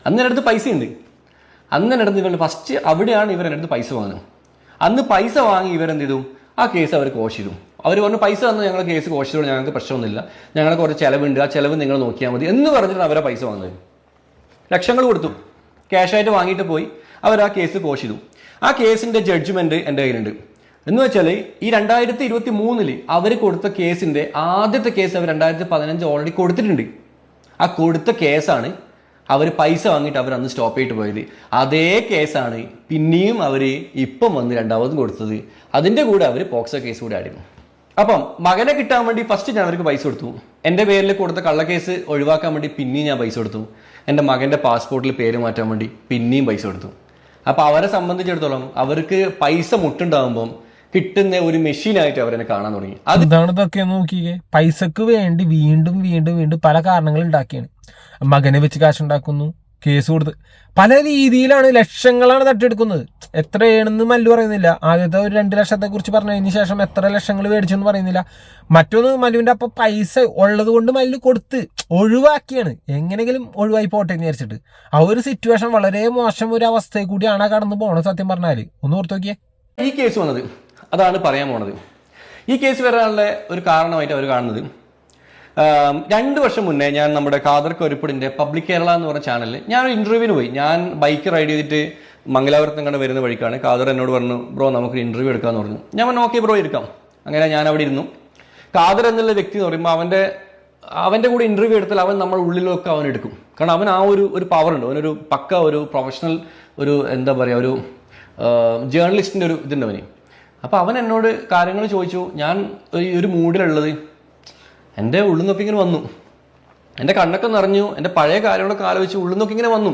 അന്ന് എൻ്റെ അടുത്ത് പൈസയുണ്ട്. അന്ന് എൻ്റെ അടുത്ത് ഇവർ ഫസ്റ്റ് അവിടെയാണ് ഇവർ എൻ്റെ അടുത്ത് പൈസ വാങ്ങുന്നത്. അന്ന് പൈസ വാങ്ങി ഇവരെന്ത് ചെയ്തു, ആ കേസ് അവർ കോഷ് ചെയ്തു. അവർ പറഞ്ഞു പൈസ തന്നു ഞങ്ങൾ കേസ് കോഷ് ചെയ്തോളൂ, ഞങ്ങൾക്ക് പ്രശ്നമൊന്നുമില്ല, ഞങ്ങൾക്ക് കുറച്ച് ചിലവുണ്ട്, ആ ചിലവ് നിങ്ങൾ നോക്കിയാൽ മതി എന്ന് പറഞ്ഞിട്ട് അവരെ പൈസ വാങ്ങുന്നത്. ലക്ഷങ്ങൾ കൊടുത്തു, ക്യാഷായിട്ട് വാങ്ങിയിട്ട് പോയി. അവർ ആ കേസ് കോഷ് ചെയ്തു. ആ കേസിൻ്റെ ജഡ്ജ്മെൻറ്റ് എൻ്റെ കയ്യിലുണ്ട്. എന്ന് വെച്ചാൽ ഈ 2023 അവർ കൊടുത്ത കേസിൻ്റെ ആദ്യത്തെ കേസ് അവർ 2015 ഓൾറെഡി കൊടുത്തിട്ടുണ്ട്. ആ കൊടുത്ത കേസാണ് അവർ പൈസ വാങ്ങിയിട്ട് അവർ അന്ന് സ്റ്റോപ്പ് ചെയ്തിട്ട് പോയത്. അതേ കേസാണ് പിന്നെയും അവർ ഇപ്പം വന്ന് 2ാമതും കൊടുത്തത്. അതിൻ്റെ കൂടെ അവർ പോക്സോ കേസ് കൂടെ ആയിരുന്നു. അപ്പം മകനെ കിട്ടാൻ വേണ്ടി ഫസ്റ്റ് ഞാൻ അവർക്ക് പൈസ കൊടുത്തു. എൻ്റെ പേരിൽ കൊടുത്ത കള്ളക്കേസ് ഒഴിവാക്കാൻ വേണ്ടി പിന്നെയും ഞാൻ പൈസ കൊടുത്തു. എൻ്റെ മകൻ്റെ പാസ്പോർട്ടിൽ പേര് മാറ്റാൻ വേണ്ടി പിന്നെയും പൈസ കൊടുത്തു. അപ്പോൾ അവരെ സംബന്ധിച്ചിടത്തോളം അവർക്ക് പൈസ മുട്ടുണ്ടാകുമ്പം കിട്ടുന്ന ഒരു മെഷീനായിട്ട് അവരെന്നെ കാണാൻ തുടങ്ങി. അതാണ് ഇതൊക്കെ നോക്കിയേ, പൈസക്ക് വേണ്ടി വീണ്ടും വീണ്ടും വീണ്ടും പല കാരണങ്ങൾ ഉണ്ടാക്കിയാണ്. മകനെ വെച്ച് കാശുണ്ടാക്കുന്നു, കേസ് കൊടുത്ത് പല രീതിയിലാണ്, ലക്ഷങ്ങളാണ് തട്ടിയെടുക്കുന്നത്. എത്രയാണെന്ന് മല്ലു പറയുന്നില്ല. ആദ്യത്തെ ഒരു 2 ലക്ഷത്തെ കുറിച്ച് പറഞ്ഞതിന് ശേഷം എത്ര ലക്ഷങ്ങൾ മേടിച്ചെന്ന് പറയുന്നില്ല. മറ്റൊന്ന് മല്ലുവിൻ്റെ അപ്പം പൈസ ഉള്ളത് കൊണ്ട് മല്ലു കൊടുത്ത് ഒഴിവാക്കിയാണ്, എങ്ങനെയെങ്കിലും ഒഴിവായി പോട്ടെ എന്ന് വിചാരിച്ചിട്ട്. ആ ഒരു സിറ്റുവേഷൻ വളരെ മോശം ഒരു അവസ്ഥയിൽ കൂടിയാണ് കടന്നു പോകണത്. സത്യം പറഞ്ഞാൽ ഒന്ന് ഓർത്ത് നോക്കിയേ. ഈ കേസ് വന്നത് അതാണ് പറയാൻ പോണത്. ഈ കേസ് വരാനുള്ള ഒരു കാരണമായിട്ട് അവർ കാണുന്നത്, 2 വർഷം മുന്നേ ഞാൻ നമ്മുടെ ഖാദർ കൊരിപ്പടിൻ്റെ പബ്ലിക് കേരള എന്ന് പറഞ്ഞ ചാനലിൽ ഞാനൊരു ഇൻ്റർവ്യൂവിന് പോയി. ഞാൻ ബൈക്ക് റൈഡ് ചെയ്തിട്ട് മംഗലാപുരത്ത് കണ്ട് വരുന്ന വഴിക്കാണ്. ഖാദർ എന്നോട് പറഞ്ഞു ബ്രോ നമുക്ക് ഇൻ്റർവ്യൂ എടുക്കാമെന്ന് പറഞ്ഞു. ഞാൻ പറഞ്ഞു ഓക്കെ ബ്രോ എടുക്കാം. അങ്ങനെ ഞാൻ അവിടെ ഇരുന്നു. ഖാദർ എന്നുള്ള വ്യക്തി എന്ന് പറയുമ്പോൾ അവൻ്റെ അവൻ്റെ കൂടെ ഇൻ്റർവ്യൂ എടുത്താൽ അവൻ നമ്മുടെ ഉള്ളിലൊക്കെ അവൻ എടുക്കും. കാരണം അവൻ ആ ഒരു പവർ ഉണ്ട്, അവനൊരു പക്ക ഒരു പ്രൊഫഷണൽ ഒരു എന്താ പറയുക ഒരു ജേർണലിസ്റ്റിൻ്റെ ഒരു ഇതുണ്ട് അവന്. അപ്പോൾ അവൻ എന്നോട് കാര്യങ്ങൾ ചോദിച്ചു. ഞാൻ ഈ ഒരു മൂഡിലുള്ളത് എൻ്റെ ഉള്ളിൽ നിന്നൊക്കെ ഇങ്ങനെ വന്നു, എൻ്റെ കണ്ണൊക്കെ നിറഞ്ഞു, എൻ്റെ പഴയ കാര്യങ്ങളൊക്കെ ആലോചിച്ച് ഉള്ളിൽ നിന്നൊക്കെ ഇങ്ങനെ വന്നു.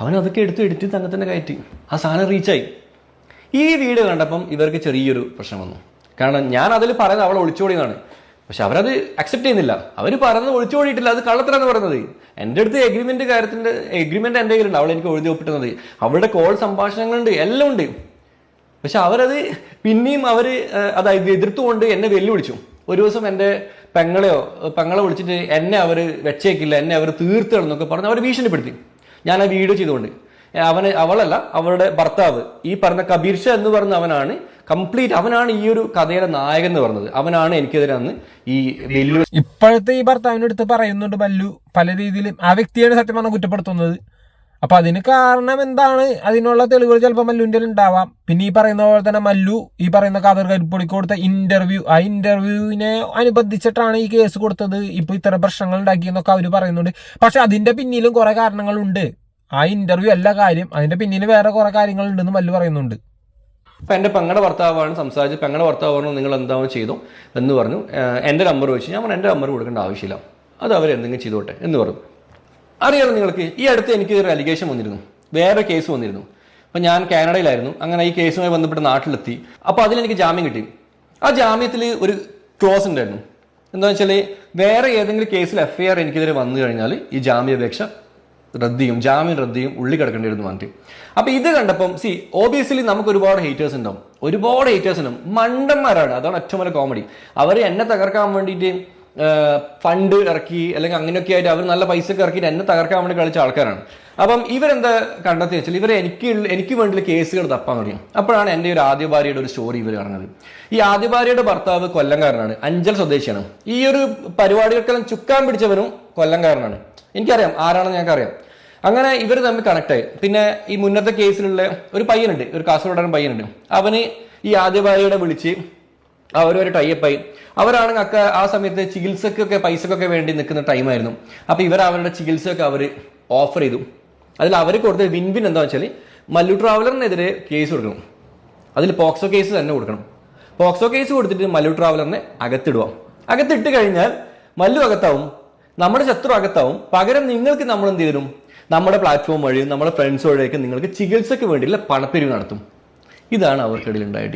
അവൻ അതൊക്കെ എടുത്ത് എഡിറ്റ് തന്നെ തന്നെ കയറ്റി ആ സാധനം റീച്ചായി. ഈ വീഡിയോ കണ്ടപ്പം ഇവർക്ക് ചെറിയൊരു പ്രശ്നം വന്നു. കാരണം ഞാൻ അതിൽ പറയുന്നത് അവളെ ഒളിച്ചോടിയതാണ്. പക്ഷെ അവരത് അക്സെപ്റ്റ് ചെയ്യുന്നില്ല. അവർ പറയുന്നത് ഒളിച്ചോടിയിട്ടില്ല, അത് കള്ളത്തരാന്ന് പറയുന്നത്. എൻ്റെ അടുത്ത് എഗ്രിമെന്റ് എൻ്റെ കയ്യിലുണ്ട്, അവൾ എനിക്ക് എഴുതി ഒപ്പിട്ടുന്നത്, അവളുടെ കോൾ സംഭാഷണങ്ങളുണ്ട്, എല്ലാം ഉണ്ട്. പക്ഷെ അവരത് പിന്നെയും അത് എതിർത്തുകൊണ്ട് എന്നെ വെല്ലുവിളിച്ചു. ഒരു ദിവസം എൻ്റെ പെങ്ങളെ വിളിച്ചിട്ട് എന്നെ അവർ വെച്ചേക്കില്ല, എന്നെ അവർ തീർത്തിടന്നൊക്കെ പറഞ്ഞ് അവർ ഭീഷണിപ്പെടുത്തി. ഞാൻ ആ വീഡിയോ ചെയ്തുകൊണ്ട് അവളല്ല, അവളുടെ ഭർത്താവ് ഈ പറഞ്ഞ കബീർ ഷാ എന്ന് പറഞ്ഞ അവനാണ് ഈ ഒരു കഥയുടെ നായകൻ എന്ന് പറഞ്ഞത്. അവനാണ് എനിക്കെതിരെ അന്ന് ഈ വെല്ലുവിളി. ഇപ്പോഴത്തെ ഈ ഭർത്താവിൻ്റെ അടുത്ത് പറയുന്നുണ്ട് മല്ലു പല രീതിയിലും ആ വ്യക്തിയാണ് സത്യം പറഞ്ഞാൽ കുറ്റപ്പെടുത്തുന്നത്. അപ്പൊ അതിന് കാരണം എന്താണ്, അതിനുള്ള തെളിവുകൾ ചിലപ്പോൾ മല്ലുവിൻ്റെ ഉണ്ടാവാം. പിന്നെ ഈ പറയുന്ന പോലെ തന്നെ മല്ലു ഈ പറയുന്ന ഖാദർ കരിപ്പൊടിക്ക് കൊടുത്ത ആ ഇന്റർവ്യൂവിനെ അനുബന്ധിച്ചിട്ടാണ് ഈ കേസ് കൊടുത്തത്, ഇപ്പൊ ഇത്തരം പ്രശ്നങ്ങൾ ഉണ്ടാക്കിയെന്നൊക്കെ അവർ പറയുന്നുണ്ട്. പക്ഷെ അതിന്റെ പിന്നിലും കുറെ കാരണങ്ങളുണ്ട്. ആ ഇന്റർവ്യൂ അല്ല കാര്യം, അതിന്റെ പിന്നിൽ വേറെ കുറെ കാര്യങ്ങളുണ്ടെന്ന് മല്ലു പറയുന്നുണ്ട്. അപ്പം എൻ്റെ പെങ്ങളുടെ ഭർത്താവാണ് സംസാരിച്ച്, പെങ്ങളുടെ ഭർത്താവാണോ നിങ്ങൾ എന്താണോ ചെയ്തോ എന്ന് പറഞ്ഞു. എൻ്റെ നമ്പർ വെച്ച് ഞാൻ എൻ്റെ നമ്പർ കൊടുക്കേണ്ട ആവശ്യമില്ല, അത് അവരെന്തെങ്കിലും ചെയ്തോട്ടെ എന്ന് പറഞ്ഞു. അറിയാലോ നിങ്ങൾക്ക്, ഈ അടുത്ത് എനിക്ക് ഒരു അലിഗേഷൻ വന്നിരുന്നു, വേറെ കേസ് വന്നിരുന്നു. അപ്പം ഞാൻ കാനഡയിലായിരുന്നു. അങ്ങനെ ഈ കേസുമായി ബന്ധപ്പെട്ട് നാട്ടിലെത്തി. അപ്പോൾ അതിലെനിക്ക് ജാമ്യം കിട്ടി. ആ ജാമ്യത്തിൽ ഒരു ക്ലോസ് ഉണ്ടായിരുന്നു. എന്താണെന്ന് വെച്ചാൽ വേറെ ഏതെങ്കിലും കേസിൽ FIR എനിക്കെതിരെ വന്നു കഴിഞ്ഞാൽ ഈ ജാമ്യാപേക്ഷ ജാമ്യം റദ്ദ് ചെയ്യും, ഉള്ളി കിടക്കേണ്ടിയിരുന്നു പറഞ്ഞിട്ട്. അപ്പൊ ഇത് കണ്ടപ്പം ഓബിയസ്ലി നമുക്ക് ഒരുപാട് ഹേറ്റേഴ്സ് ഉണ്ടാവും, മണ്ടന്മാരാണ്. അതാണ് ഏറ്റവും വലിയ കോമഡി. അവർ എന്നെ തകർക്കാൻ വേണ്ടിയിട്ട് ഫണ്ട് ഇറക്കി അല്ലെങ്കിൽ അങ്ങനെയൊക്കെ ആയിട്ട് അവർ നല്ല പൈസ ഒക്കെ ഇറക്കിയിട്ട് എന്നെ തകർക്കാൻ വേണ്ടി കളിച്ച ആൾക്കാരാണ്. അപ്പം ഇവരെന്താ കണ്ടെത്തി വെച്ചാൽ ഇവർ എനിക്ക് വേണ്ടി കേസുകൾ തപ്പാൻ തുടങ്ങി. അപ്പോഴാണ് എൻ്റെ ഒരു ആദ്യ ഭാര്യയുടെ ഒരു സ്റ്റോറി ഇവർ കാണുന്നത്. ഈ ആദ്യ ഭാര്യയുടെ ഭർത്താവ് കൊല്ലംകാരനാണ്, അഞ്ചൽ സ്വദേശിയാണ്. ഈ ഒരു പരിപാടികൾക്കെല്ലാം ചുക്കാൻ പിടിച്ചവനും കൊല്ലംകാരനാണ്. എനിക്കറിയാം ആരാണെന്ന് ഞങ്ങൾക്കറിയാം. അങ്ങനെ ഇവർ തമ്മിൽ കണക്റ്റായി. പിന്നെ ഈ മുന്നത്തെ കേസിലുള്ള ഒരു പയ്യനുണ്ട്, ഒരു കാസർഗോഡൻ പയ്യനുണ്ട്. അവന് ഈ ആദ്യ ഭാര്യയുടെ വിളിച്ച് അവരൊരു ടൈപ്പായി. അവരാണെങ്കിൽ ആ സമയത്ത് ചികിത്സക്കൊക്കെ പൈസക്കൊക്കെ വേണ്ടി നിൽക്കുന്ന ടൈമായിരുന്നു. അപ്പൊ അവരുടെ ചികിത്സയൊക്കെ അവർ ഓഫർ ചെയ്തു. അതിൽ അവർ കൊടുത്ത വിൻ എന്താ വെച്ചാൽ മല്ലു ട്രാവലറിനെതിരെ കേസ് കൊടുക്കണം, അതിൽ പോക്സോ കേസ് തന്നെ കൊടുക്കണം. പോക്സോ കേസ് കൊടുത്തിട്ട് മല്ലു ട്രാവലറിനെ അകത്തിട്ട് കഴിഞ്ഞാൽ മല്ലു അകത്താവും, നമ്മുടെ ശത്രു അകത്താവും. പകരം നിങ്ങൾക്ക് നമ്മൾ എന്ത് ചെയ്യും, നമ്മുടെ പ്ലാറ്റ്ഫോം വഴിയും നമ്മുടെ ഫ്രണ്ട്സ് വഴിയൊക്കെ നിങ്ങൾക്ക് ചികിത്സയ്ക്ക് വേണ്ടിയുള്ള പണപ്പിരിവ് നടത്തും. ഇതാണ് അവർക്കിടയിൽ ഉണ്ടായ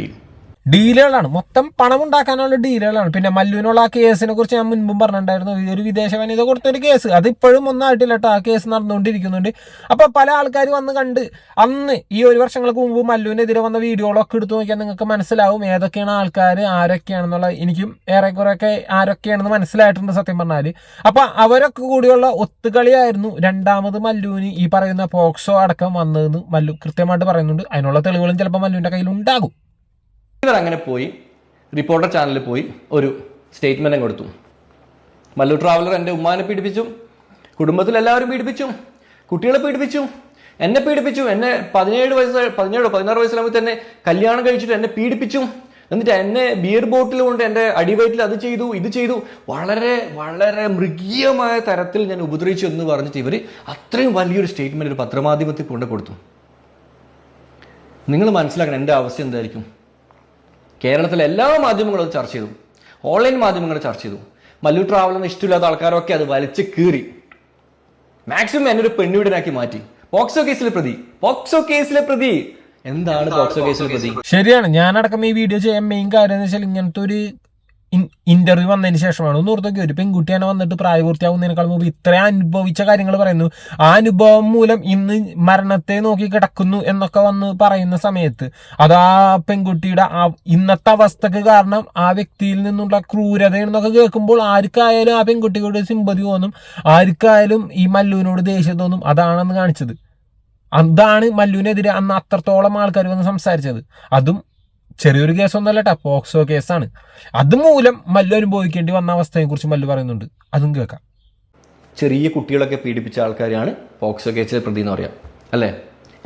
ഡീലുകളാണ്, മൊത്തം പണം ഉണ്ടാക്കാനുള്ള ഡീലുകളാണ്. പിന്നെ മല്ലുവിനുള്ള ആ കേസിനെ കുറിച്ച് ഞാൻ മുൻപും പറഞ്ഞിട്ടുണ്ടായിരുന്നു. ഒരു വിദേശ വനിത കൊടുത്തൊരു കേസ്, അത് ഇപ്പോഴും ഒന്നും ആയിട്ടില്ല കേട്ടോ, ആ കേസ് നടന്നുകൊണ്ടിരിക്കുന്നുണ്ട്. അപ്പൊ പല ആൾക്കാർ വന്ന് കണ്ട് അന്ന് ഈ 1 വർഷങ്ങൾക്ക് മുമ്പ് മല്ലുവിനെതിരെ വന്ന വീഡിയോകളൊക്കെ എടുത്തു നോക്കിയാൽ നിങ്ങൾക്ക് മനസ്സിലാവും ഏതൊക്കെയാണ് ആൾക്കാർ, ആരൊക്കെയാണെന്നുള്ള. എനിക്കും ഏറെക്കുറെയൊക്കെ ആരൊക്കെയാണെന്ന് മനസ്സിലായിട്ടുണ്ട് സത്യം പറഞ്ഞാൽ. അപ്പൊ അവരൊക്കെ കൂടിയുള്ള ഒത്തുകളിയായിരുന്നു രണ്ടാമത് മല്ലുവിന് ഈ പറയുന്ന പോക്സോ അടക്കം വന്നതെന്ന് മല്ലു കൃത്യമായിട്ട് പറയുന്നുണ്ട്. അതിനുള്ള തെളിവുകളും ചിലപ്പോൾ മല്ലുവിന്റെ കയ്യിൽ ഉണ്ടാകും. ഇവർ അങ്ങനെ പോയി റിപ്പോർട്ടർ ചാനലിൽ പോയി ഒരു സ്റ്റേറ്റ്മെന്റ് കൊടുത്തു. മല്ലു ട്രാവലർ എൻ്റെ ഉമ്മാനെ പീഡിപ്പിച്ചു, കുടുംബത്തിലെല്ലാവരും പീഡിപ്പിച്ചു, കുട്ടികളെ പീഡിപ്പിച്ചു, എന്നെ പീഡിപ്പിച്ചു, എന്നെ 16 വയസ്സിലാകുമ്പോൾ തന്നെ കല്യാണം കഴിച്ചിട്ട് എന്നെ പീഡിപ്പിച്ചു, എന്നിട്ട് എന്നെ ബിയർ ബോട്ടിൽ കൊണ്ട് എൻ്റെ അടിവയറ്റിൽ അത് ചെയ്തു ഇത് ചെയ്തു, വളരെ വളരെ മൃഗീയമായ തരത്തിൽ ഞാൻ ഉപദ്രവിച്ചു എന്ന് പറഞ്ഞിട്ട് ഇവർ അത്രയും വലിയൊരു സ്റ്റേറ്റ്മെന്റ് ഒരു പത്രമാധ്യമത്തിൽ കൊണ്ട് കൊടുത്തു. നിങ്ങൾ മനസ്സിലാക്കണം എൻ്റെ അവസ്ഥ എന്തായിരിക്കും. കേരളത്തിലെ എല്ലാ മാധ്യമങ്ങളും അത് ചർച്ച ചെയ്തു, ഓൺലൈൻ മാധ്യമങ്ങൾ ചർച്ച ചെയ്തു. മല്ലു ട്രാവലറിന് ഇഷ്ടമില്ലാത്ത ആൾക്കാരൊക്കെ അത് വലിച്ച് കീറി മാക്സിമം എന്നൊരു പെണ്ണുവിടനാക്കി മാറ്റി. പോക്സോ കേസിലെ പ്രതി എന്താണ് പോക്സോ കേസിലെ പ്രതി? ശരിയാണ്, ഞാനടക്കം ഈ വീഡിയോ ചെയ്യാൻ മെയിൻ കാര്യം എന്ന് വെച്ചാൽ ഇങ്ങനത്തെ ഒരു ഇന്റർവ്യൂ വന്നതിന് ശേഷമാണ്. ഒന്ന് ഓർത്തൊക്കെ, ഒരു പെൺകുട്ടിയാണ് വന്നിട്ട് പ്രായപൂർത്തിയാവുന്നതിനേക്കാൾ മുമ്പ് ഇത്രയും അനുഭവിച്ച കാര്യങ്ങൾ പറയുന്നു. ആ അനുഭവം മൂലം ഇന്ന് മരണത്തെ നോക്കി കിടക്കുന്നു എന്നൊക്കെ വന്ന് പറയുന്ന സമയത്ത് അത് ആ പെൺകുട്ടിയുടെ ആ ഇന്നത്തെ അവസ്ഥക്ക് കാരണം ആ വ്യക്തിയിൽ നിന്നുള്ള ക്രൂരത എന്നൊക്കെ കേൾക്കുമ്പോൾ ആർക്കായാലും ആ പെൺകുട്ടിയോട് സിമ്പതി തോന്നും, ആർക്കായാലും ഈ മല്ലുവിനോട് ദേഷ്യം തോന്നും. അതാണെന്ന് കാണിച്ചത്. അതാണ് മല്ലുവിനെതിരെ അന്ന് അത്രത്തോളം ആൾക്കാർ വന്ന് സംസാരിച്ചത്. അതും ചെറിയൊരു കേസൊന്നുമല്ല കേട്ടോ, പോക്സോ കേസാണ്. അതുമൂലം മല്ലു അനുഭവിക്കേണ്ടി വന്ന അവസ്ഥയെ കുറിച്ച് മല്ലു പറയുന്നുണ്ട്, അതും കേൾക്കാം. ചെറിയ കുട്ടികളൊക്കെ പീഡിപ്പിച്ച ആൾക്കാരാണ് പോക്സോ കേസിലെ പ്രതി എന്ന് പറയാം അല്ലേ.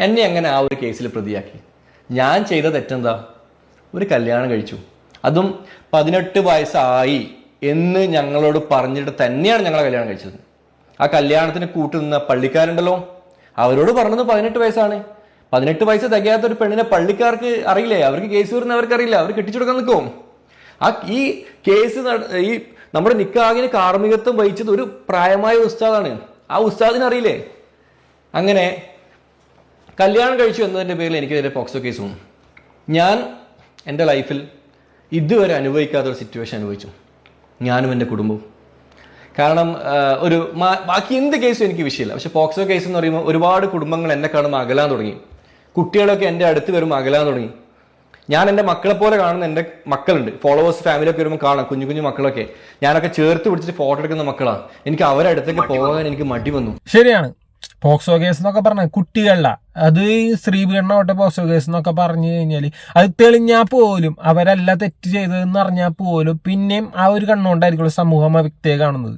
എന്നെ അങ്ങനെ ആ ഒരു കേസിൽ പ്രതിയാക്കി. ഞാൻ ചെയ്ത തെറ്റെന്താ, ഒരു കല്യാണം കഴിച്ചു, അതും 18 വയസ്സായി എന്ന് ഞങ്ങളോട് പറഞ്ഞിട്ട് തന്നെയാണ് ഞങ്ങളെ കല്യാണം കഴിച്ചത്. ആ കല്യാണത്തിന് കൂട്ടുനിന്ന പള്ളിക്കാരുണ്ടല്ലോ, അവരോട് പറഞ്ഞത് 18 വയസ്സാണ്. 18 വയസ്സ് തികയാത്ത ഒരു പെണ്ണിനെ പള്ളിക്കാർക്ക് അറിയില്ലേ? അവർക്ക് കേസ് വരുന്നവർക്ക് അറിയില്ല, അവർ കെട്ടിച്ചു കൊടുക്കാൻ നിൽക്കും. ഈ കേസ് ഈ നമ്മുടെ നിക്കാഹിന് കാർമ്മികത്വം വഹിച്ചത് ഒരു പ്രായമായ ഉസ്താദാണ്. ആ ഉസ്താദിന് അറിയില്ലേ? അങ്ങനെ കല്യാണം കഴിച്ചു എന്നതിൻ്റെ പേരിൽ എനിക്കെതിരെ പോക്സോ കേസും. ഞാൻ എൻ്റെ ലൈഫിൽ ഇതുവരെ അനുഭവിക്കാത്ത ഒരു സിറ്റുവേഷൻ അനുഭവിച്ചു, ഞാനും എൻ്റെ കുടുംബവും. കാരണം ബാക്കി എന്ത് കേസും എനിക്ക് വിഷയമില്ല, പക്ഷെ പോക്സോ കേസ് എന്ന് പറയുമ്പോൾ ഒരുപാട് കുടുംബങ്ങൾ എന്നെ കാണുമ്പോൾ അകലാൻ തുടങ്ങി. കുട്ടികളൊക്കെ എൻ്റെ അടുത്ത് വരുമ്പോൾ അകലാൻ തുടങ്ങി. ഞാൻ എൻ്റെ മക്കളെ പോലെ കാണുന്ന എൻ്റെ മക്കളുണ്ട്, ഫോളോവേഴ്സ് ഫാമിലിയൊക്കെ വരുമ്പോൾ കാണാം, കുഞ്ഞു കുഞ്ഞു മക്കളൊക്കെ ഞാനൊക്കെ ചേർത്ത് പിടിച്ചിട്ട് ഫോട്ടോ എടുക്കുന്ന മക്കളാണ്. എനിക്ക് അവരുടെ അടുത്തേക്ക് പോകാൻ എനിക്ക് മടി വന്നു. ശരിയാണ്, പോക്സോ കേസ് എന്നൊക്കെ പറഞ്ഞാൽ കുട്ടികളില, അത് സ്ത്രീപീഡനമാവട്ടെ പോക്സോ കേസ് എന്നൊക്കെ പറഞ്ഞു കഴിഞ്ഞാൽ അത് തെളിഞ്ഞാൽ പോലും അവരല്ല തെറ്റ് ചെയ്തതെന്ന് അറിഞ്ഞാൽ പോലും പിന്നെയും ആ ഒരു കണ്ണുകൊണ്ടായിരിക്കുള്ളൂ സമൂഹം ആ വ്യക്തിയെ കാണുന്നത്.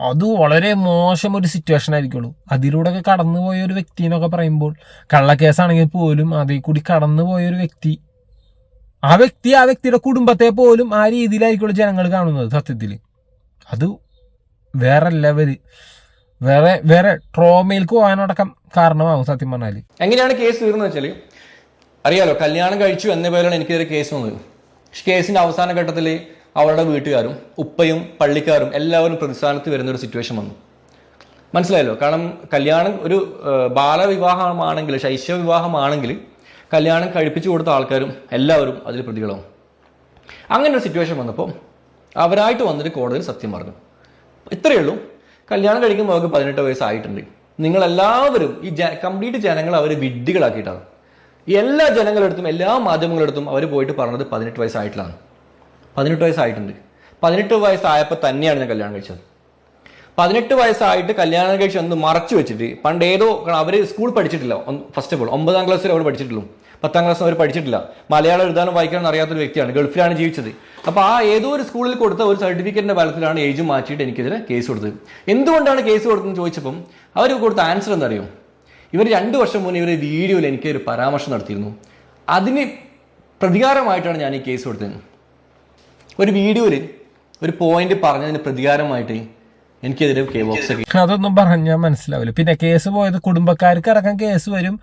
അത് വളരെ മോശം ഒരു സിറ്റുവേഷൻ ആയിരിക്കുള്ളൂ. അതിലൂടെയൊക്കെ കടന്നുപോയ ഒരു വ്യക്തി എന്നൊക്കെ പറയുമ്പോൾ കള്ളക്കേസാണെങ്കിൽ പോലും അതിൽ കൂടി കടന്നുപോയ ഒരു വ്യക്തി, ആ വ്യക്തിയുടെ കുടുംബത്തെ പോലും ആ രീതിയിലായിരിക്കുള്ളൂ ജനങ്ങൾ കാണുന്നത്. സത്യത്തിൽ അത് വേറെ ലെവല്, വേറെ ട്രോമയിലേക്ക് പോകാനടക്കം കാരണമാകും സത്യം പറഞ്ഞാൽ. എങ്ങനെയാണ് കേസ് തീർന്നത് വെച്ചാൽ അറിയാലോ, കല്യാണം കഴിച്ചു എന്ന പേരാണ് എനിക്കൊരു കേസ് വന്നത്. കേസിന്റെ അവസാന ഘട്ടത്തിൽ അവരുടെ വീട്ടുകാരും ഉപ്പയും പള്ളിക്കാരും എല്ലാവരും പ്രതിസ്ഥാനത്ത് വരുന്ന ഒരു സിറ്റുവേഷൻ വന്നു. മനസ്സിലായല്ലോ? കാരണം കല്യാണം ഒരു ബാലവിവാഹമാണെങ്കിൽ, ശൈശവ വിവാഹമാണെങ്കിൽ കല്യാണം കഴിപ്പിച്ചു കൊടുത്ത ആൾക്കാരും എല്ലാവരും അതിൽ പ്രതികളാവും. അങ്ങനെ ഒരു സിറ്റുവേഷൻ വന്നപ്പോൾ അവരായിട്ട് വന്നിട്ട് കോടതിയിൽ സത്യം പറഞ്ഞു. ഇത്രയേ ഉള്ളൂ, കല്യാണം കഴിക്കുമ്പോൾ അവർക്ക് 18 വയസ്സായിട്ടുണ്ട്. നിങ്ങളെല്ലാവരും ഈ കംപ്ലീറ്റ് ജനങ്ങൾ അവർ വിഡ്ഢികളാക്കിയിട്ടാണ്. എല്ലാ ജനങ്ങളെടുത്തും എല്ലാ മാധ്യമങ്ങളെടുത്തും അവർ പോയിട്ട് പറഞ്ഞത് 18 വയസ്സായിട്ടില്ലാണ്. 18 വയസ്സായിട്ടുണ്ട്. 18 വയസ്സായപ്പോൾ തന്നെയാണ് ഞാൻ കല്യാണം കഴിച്ചത്. 18 വയസ്സായിട്ട് കല്യാണം കഴിച്ച് ഒന്ന് മറച്ചു വെച്ചിട്ട് പണ്ട് ഏതോ, അവർ സ്കൂൾ പഠിച്ചിട്ടില്ല. ഫസ്റ്റ് ഓഫ് ഓൾ 9ാം ക്ലാസ്സിൽ അവർ പഠിച്ചിട്ടുള്ളൂ, 10ാം ക്ലാസ് അവർ പഠിച്ചിട്ടില്ല. മലയാളം എഴുതാനും വായിക്കാനും അറിയാത്തൊരു വ്യക്തിയാണ്, ഗൾഫിലാണ് ജീവിച്ചത്. അപ്പോൾ ആ ഏതോ ഒരു സ്കൂളിൽ കൊടുത്ത ഒരു സർട്ടിഫിക്കറ്റിന്റെ ബലത്തിലാണ് ഏജ് മാറ്റിയിട്ട് എനിക്കെതിരെ കേസ് കൊടുത്തത്. എന്തുകൊണ്ടാണ് കേസ് കൊടുത്തതെന്ന് ചോദിച്ചപ്പം അവർ കൊടുത്ത ആൻസർ എന്താ? ഇവർ 2 വർഷം മുന്നേ ഇവർ വീഡിയോയിൽ എനിക്കൊരു പരാമർശം നടത്തിയിരുന്നു. അതിന് പ്രതികാരമായിട്ടാണ് ഞാൻ ഈ കേസ് കൊടുത്തത്. ഒരു വീഡിയോയിൽ ഒരു പോയിന്റ് പറഞ്ഞതിന് പ്രതികാരമായിട്ട് എനിക്കെതിരെ അതൊന്നും പറഞ്ഞാൽ മനസ്സിലാവില്ല. പിന്നെ കേസ് പോയത് കുടുംബക്കാർക്ക് അടക്കം കേസ് വരും,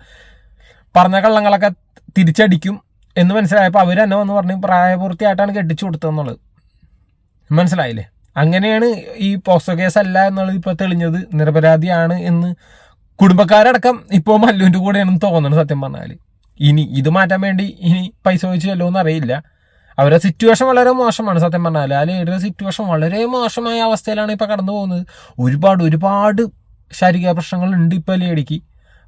പറഞ്ഞ കള്ളങ്ങളൊക്കെ തിരിച്ചടിക്കും എന്ന് മനസ്സിലായപ്പോൾ അവർ തന്നെ വന്ന് പറഞ്ഞ് പ്രായപൂർത്തിയായിട്ടാണ് കെട്ടിച്ചു കൊടുത്തതെന്നുള്ളത്. മനസ്സിലായില്ലേ? അങ്ങനെയാണ് ഈ പോക്സോ കേസ് അല്ല എന്നുള്ളത് ഇപ്പോൾ തെളിഞ്ഞത്. നിരപരാധിയാണ് എന്ന് കുടുംബക്കാരടക്കം ഇപ്പോൾ മല്ലുവിൻ്റെ കൂടെയാണെന്ന് തോന്നുന്നത് സത്യം പറഞ്ഞാൽ. ഇനി ഇത് മാറ്റാൻ വേണ്ടി ഇനി പൈസ ചോദിച്ചല്ലോ എന്ന് അറിയില്ല. അവരുടെ സിറ്റുവേഷൻ വളരെ മോശമാണ് സത്യം പറഞ്ഞാൽ. ആ ലേഡിയുടെ സിറ്റുവേഷൻ വളരെ മോശമായ അവസ്ഥയിലാണ് ഇപ്പോൾ കടന്നു പോകുന്നത്. ഒരുപാട് ശാരീരിക പ്രശ്നങ്ങളുണ്ട് ഇപ്പോൾ ലേഡിക്ക്.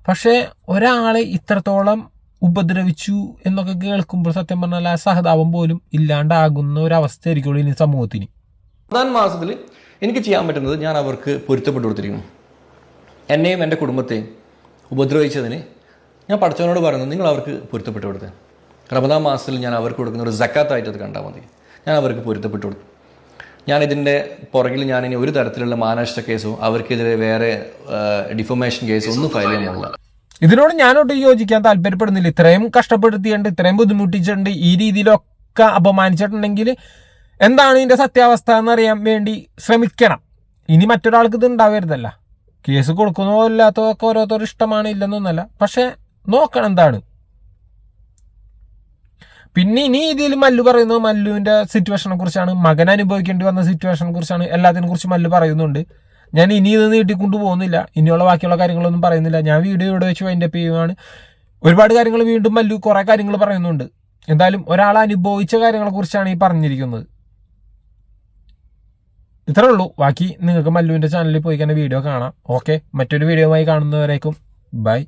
പക്ഷേ ഒരാളെ ഇത്രത്തോളം ഉപദ്രവിച്ചു എന്നൊക്കെ കേൾക്കുമ്പോൾ സത്യം പറഞ്ഞാൽ ആ സഹതാപം പോലും ഇല്ലാണ്ടാകുന്ന ഒരവസ്ഥയായിരിക്കുള്ളൂ ഇനി സമൂഹത്തിന്. റമദാൻ മാസത്തിൽ എനിക്ക് ചെയ്യാൻ പറ്റുന്നത് ഞാൻ അവർക്ക് പൊരുത്തപ്പെട്ടു കൊടുത്തിരിക്കുന്നു. എന്നെയും എൻ്റെ കുടുംബത്തെയും ഉപദ്രവിച്ചതിന് ഞാൻ പഠിച്ചവനോട് പറയുന്നത്, നിങ്ങൾ അവർക്ക് പൊരുത്തപ്പെട്ടു കൊടുത്തേ. റമദാൻ മാസത്തിൽ ഞാൻ അവർക്ക് കൊടുക്കുന്ന ഒരു സക്കാത്തായിട്ട് അത് കണ്ടാൽ മതി. ഞാൻ അവർക്ക് പൊരുത്തപ്പെട്ടു കൊടുത്തു. ഞാനിതിൻ്റെ പുറകിൽ ഞാനിനി ഒരു തരത്തിലുള്ള മാനനഷ്ട കേസോ അവർക്കെതിരെ വേറെ ഡിഫോമേഷൻ കേസോ ഒന്നും ഫയൽ ചെയ്യാനുള്ള. ഇതിനോട് ഞാനൊട്ട് യോജിക്കാൻ താല്പര്യപ്പെടുന്നില്ല. ഇത്രയും കഷ്ടപ്പെടുത്തിയിട്ടുണ്ട്, ഇത്രയും ബുദ്ധിമുട്ടിച്ചിട്ടുണ്ട്, ഈ രീതിയിലൊക്കെ അപമാനിച്ചിട്ടുണ്ടെങ്കിൽ എന്താണ് ഇതിൻ്റെ സത്യാവസ്ഥ എന്നറിയാൻ വേണ്ടി ശ്രമിക്കണം. ഇനി മറ്റൊരാൾക്ക് ഇത് ഉണ്ടാവരുതല്ല. കേസ് കൊടുക്കുന്നതോ ഇല്ലാത്തതൊക്കെ ഓരോരുത്തരും ഇഷ്ടമാണ്, ഇല്ലെന്നൊന്നല്ല. പക്ഷെ നോക്കണം എന്താണ്. പിന്നെ ഇനി ഇതിൽ മല്ലു പറയുന്നത് മല്ലുവിൻ്റെ സിറ്റുവേഷനെ കുറിച്ചാണ്, മകൻ അനുഭവിക്കേണ്ടി വന്ന സിറ്റുവേഷനെ കുറിച്ചാണ്, എല്ലാത്തിനെ കുറിച്ച് മല്ലു പറയുന്നുണ്ട്. ഞാൻ ഇനി ഇത് നീട്ടിക്കൊണ്ടു പോകുന്നില്ല, ഇനിയുള്ള ബാക്കിയുള്ള കാര്യങ്ങളൊന്നും പറയുന്നില്ല. ഞാൻ വീഡിയോ ഇവിടെ വെച്ച് വൈൻഡപ്പ് ചെയ്യുകയാണ്. ഒരുപാട് കാര്യങ്ങൾ വീണ്ടും മല്ലു കുറേ കാര്യങ്ങൾ പറയുന്നുണ്ട്. എന്തായാലും ഒരാൾ അനുഭവിച്ച കാര്യങ്ങളെക്കുറിച്ചാണ് ഈ പറഞ്ഞിരിക്കുന്നത്. ഇത്രേ ഉള്ളൂ. ബാക്കി നിങ്ങൾക്ക് മല്ലുവിൻ്റെ ചാനലിൽ പോയി തന്നെ വീഡിയോ കാണാം. ഓക്കെ, മറ്റൊരു വീഡിയോയുമായി കാണുന്നവരേക്കും ബൈ.